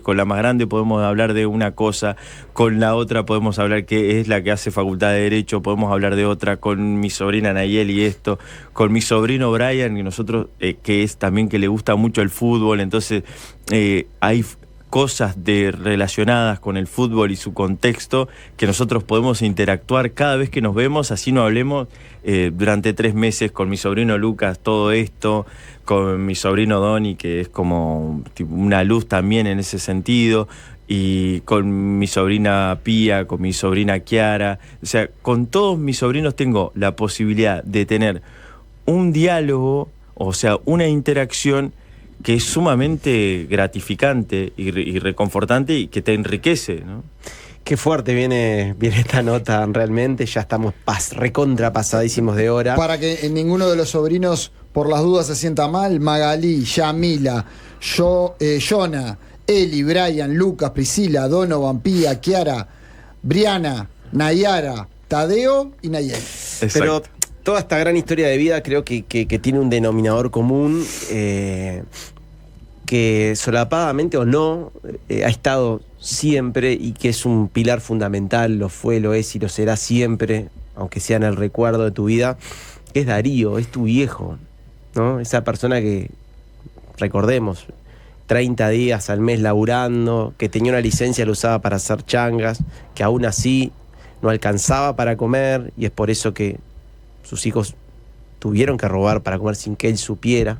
con la más grande podemos hablar de una cosa, con la otra podemos hablar que es la que hace facultad de Derecho, podemos hablar de otra, con mi sobrina Nayeli esto, con mi sobrino Brian, y nosotros que es también que le gusta mucho el fútbol, entonces hay cosas relacionadas con el fútbol y su contexto que nosotros podemos interactuar cada vez que nos vemos, así no hablemos durante 3 meses, con mi sobrino Lucas todo esto, con mi sobrino Donny, que es como tipo, una luz también en ese sentido, y con mi sobrina Pía, con mi sobrina Kiara, o sea, con todos mis sobrinos tengo la posibilidad de tener un diálogo, o sea, una interacción que es sumamente gratificante y reconfortante y que te enriquece, ¿no? Qué fuerte viene esta nota realmente, ya estamos recontrapasadísimos de hora. Para que ninguno de los sobrinos por las dudas se sienta mal, Magalí, Yamila, Jonah, Eli, Brian, Lucas, Priscila, Donovan, Pía, Kiara, Briana, Nayara, Tadeo y Nayeli. Exacto. Pero toda esta gran historia de vida creo que tiene un denominador común que solapadamente o no ha estado siempre y que es un pilar fundamental, lo fue, lo es y lo será siempre, aunque sea en el recuerdo de tu vida, que es Darío, es tu viejo, ¿no? Esa persona que, recordemos, 30 días al mes laburando, que tenía una licencia, la usaba para hacer changas, que aún así no alcanzaba para comer, y es por eso que sus hijos tuvieron que robar para comer sin que él supiera,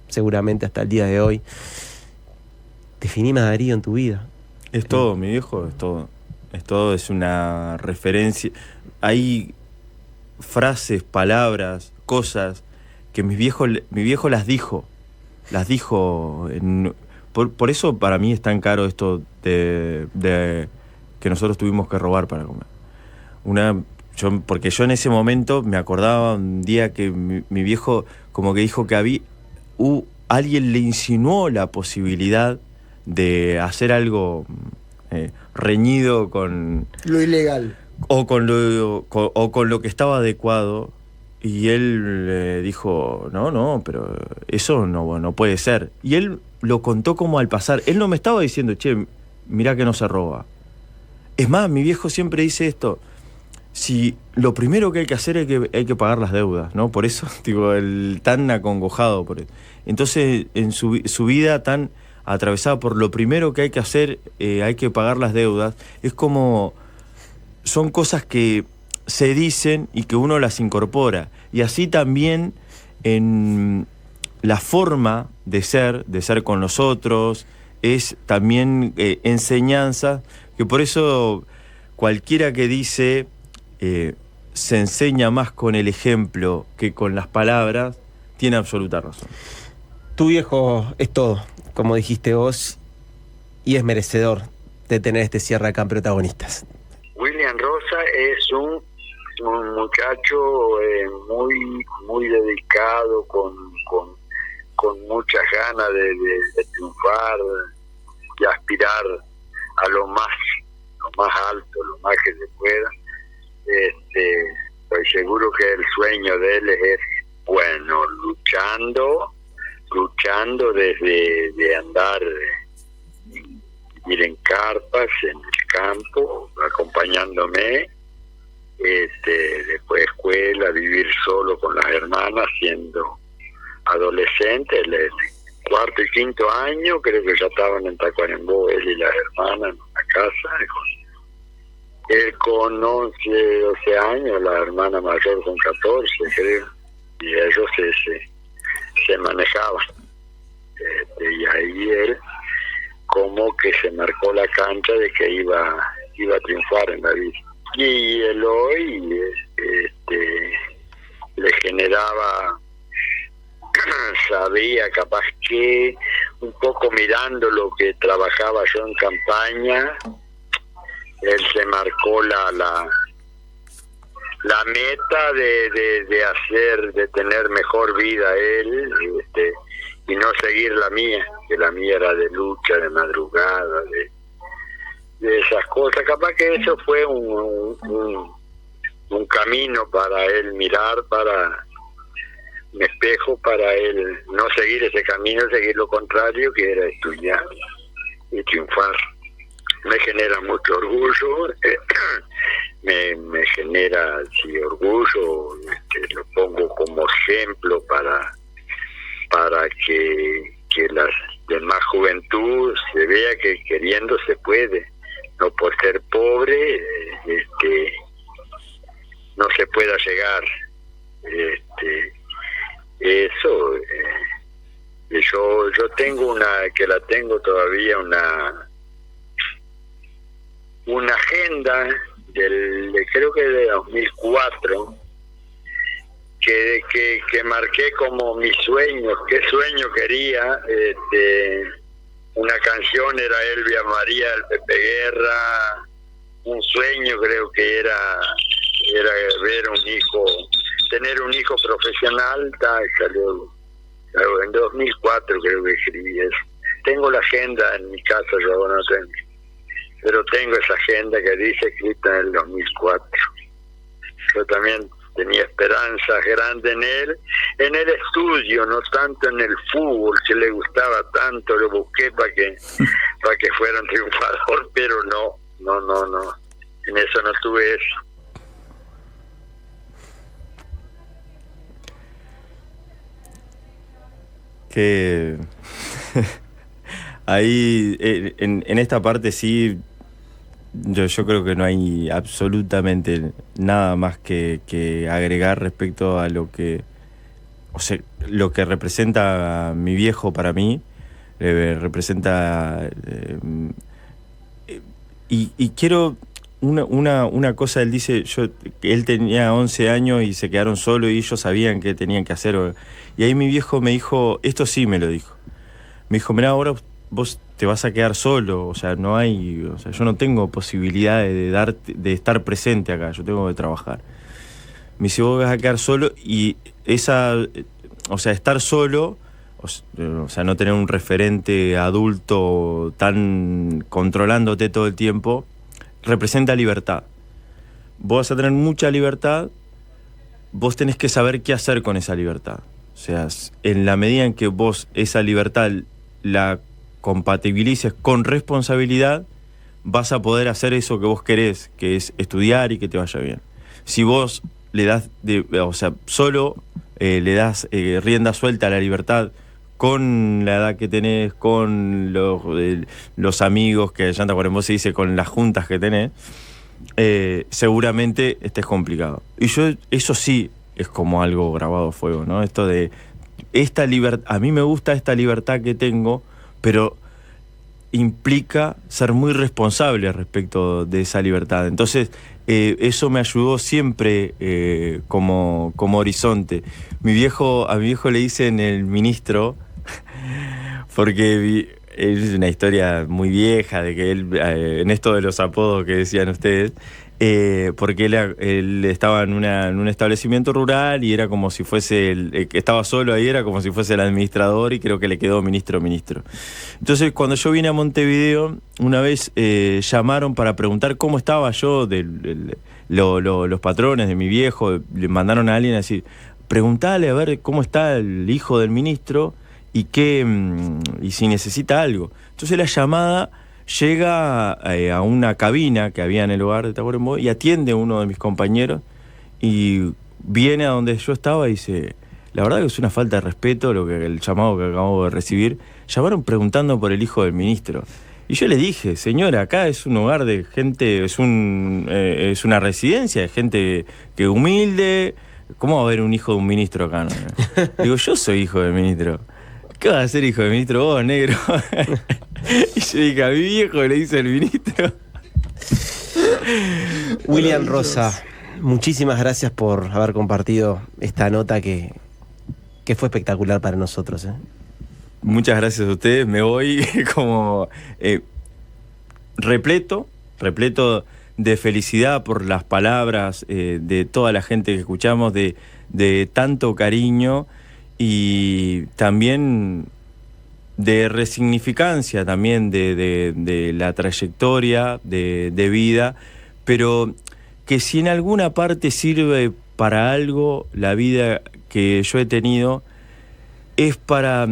seguramente hasta el día de hoy. Definime a Darío en tu vida. Es todo, mi viejo, es todo, es una referencia. Hay frases, palabras, cosas que mi viejo las dijo. Por eso para mí es tan caro esto de que nosotros tuvimos que robar para comer. Porque yo en ese momento me acordaba un día que mi viejo como que dijo que alguien le insinuó la posibilidad de hacer algo reñido con lo ilegal o con lo que estaba adecuado, y él dijo no, pero eso no puede ser, y él lo contó como al pasar. Él no me estaba diciendo, che, mirá que no se roba. Es más, mi viejo siempre dice esto: si lo primero que hay que hacer hay que pagar las deudas, ¿no? Por eso, tipo, el tan acongojado por eso. Entonces, en su vida tan atravesada por lo primero que hay que hacer, hay que pagar las deudas, es como, son cosas que se dicen y que uno las incorpora. Y así también en la forma de ser con los otros, es también enseñanza, que por eso cualquiera que dice se enseña más con el ejemplo que con las palabras, tiene absoluta razón. Tu viejo es todo, como dijiste vos, y es merecedor de tener este cierre acá en Protagonistas. William Rosa es un muchacho muy dedicado, con muchas ganas de triunfar y aspirar a lo más alto, lo más que se pueda. Estoy seguro que el sueño de él es luchando desde andar, ir en carpas, en el campo, acompañándome, después escuela, vivir solo con las hermanas, siendo adolescente, el 4º y 5º año, creo que ya estaban en Tacuarembó, él y las hermanas en una casa. Él con 11, 12 años, la hermana mayor con 14, creo, y ellos se manejaban. Y ahí él como que se marcó la cancha de que iba a triunfar en la vida. Y él hoy le generaba, sabía capaz que un poco mirando lo que trabajaba yo en campaña, él se marcó la meta de tener mejor vida él, y no seguir la mía, que la mía era de lucha, de madrugada, de esas cosas. Capaz que eso fue un camino para él mirar, para un espejo para él no seguir ese camino, seguir lo contrario, que era estudiar y triunfar. Me genera mucho orgullo, me genera orgullo, lo pongo como ejemplo para que la demás juventud se vea que queriendo se puede, no por ser pobre no se pueda llegar. Eso, yo tengo que la tengo todavía, una agenda creo que de 2004, que marqué como mis sueños, qué sueño quería. Una canción era Elvia María del Pepe Guerra, un sueño creo que era ver tener un hijo profesional. Salió en 2004 creo que escribí eso. Tengo la agenda en mi casa, yo no tengo, pero tengo esa agenda que dice escrita en el 2004. Yo también tenía esperanzas grandes en el estudio, no tanto en el fútbol, que le gustaba tanto, lo busqué para que fuera un triunfador, pero no, en eso no tuve eso. Que ahí en esta parte sí, yo creo que no hay absolutamente nada más que agregar respecto a lo que representa mi viejo para mí. Representa y quiero una cosa. Él dice que él tenía 11 años y se quedaron solos y ellos sabían qué tenían que hacer, y ahí mi viejo me dijo, esto sí me lo dijo, me dijo, mirá, ahora vos te vas a quedar solo, yo no tengo posibilidad de estar presente acá, yo tengo que trabajar. Me dice, vos vas a quedar solo, y estar solo, no tener un referente adulto tan controlándote todo el tiempo, representa libertad. Vos vas a tener mucha libertad, vos tenés que saber qué hacer con esa libertad. En la medida en que vos esa libertad la compatibilices con responsabilidad, vas a poder hacer eso que vos querés, que es estudiar y que te vaya bien. Si vos le das solo le das rienda suelta a la libertad, con la edad que tenés, con los amigos, que allá en Tacuarembó se dice, con las juntas que tenés, seguramente estés complicado. Y eso sí es como algo grabado a fuego, ¿no? Esto de esta libertad, a mí me gusta esta libertad que tengo, pero implica ser muy responsable respecto de esa libertad. Entonces, eso me ayudó siempre como horizonte. A mi viejo le dicen el ministro, porque es una historia muy vieja de que él, en esto de los apodos que decían ustedes, porque él estaba en un establecimiento rural y era como si fuese el que estaba solo ahí, era como si fuese el administrador, y creo que le quedó ministro. Entonces, cuando yo vine a Montevideo, una vez llamaron para preguntar cómo estaba yo, los patrones de mi viejo, le mandaron a alguien a decir, preguntale a ver cómo está el hijo del ministro y si necesita algo. Entonces la llamada llega a una cabina que había en el hogar de Tacuarembó y atiende a uno de mis compañeros y viene a donde yo estaba y dice, la verdad que es una falta de respeto el llamado que acabo de recibir. Llamaron preguntando por el hijo del ministro. Y yo le dije, señora, acá es un hogar de gente, es una residencia de gente que humilde. ¿Cómo va a haber un hijo de un ministro acá? Digo, yo soy hijo del ministro. ¿Qué vas a ser hijo del ministro vos, negro? Y yo dije, a mi viejo le dice el ministro. William Rosa, muchísimas gracias por haber compartido esta nota que fue espectacular para nosotros. Muchas gracias a ustedes. Me voy como repleto de felicidad por las palabras de toda la gente que escuchamos, de tanto cariño, y también de resignificancia también de la trayectoria de vida, pero que si en alguna parte sirve para algo la vida que yo he tenido, es para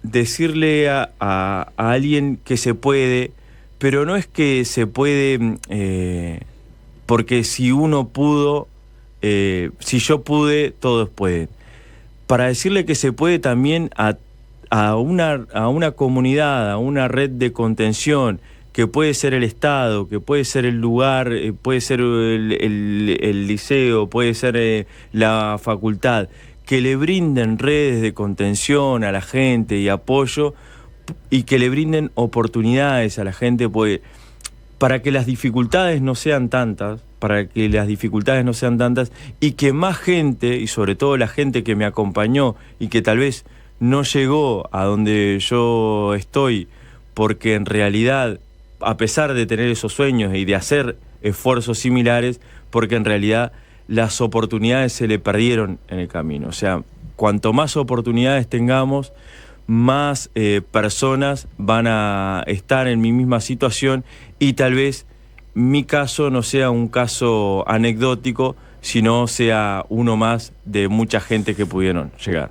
decirle a alguien que se puede, pero no es que se puede porque si uno pudo, si yo pude, todos pueden. Para decirle que se puede también a una comunidad, a una red de contención, que puede ser el Estado, que puede ser el lugar, puede ser el liceo, puede ser la facultad, que le brinden redes de contención a la gente y apoyo, y que le brinden oportunidades a la gente, pues, para que las dificultades no sean tantas, y que más gente, y sobre todo la gente que me acompañó y que tal vez no llegó a donde yo estoy, porque en realidad, a pesar de tener esos sueños y de hacer esfuerzos similares, porque en realidad las oportunidades se le perdieron en el camino. O sea, cuanto más oportunidades tengamos, más personas van a estar en mi misma situación, y tal vez mi caso no sea un caso anecdótico, sino sea uno más de mucha gente que pudieron llegar.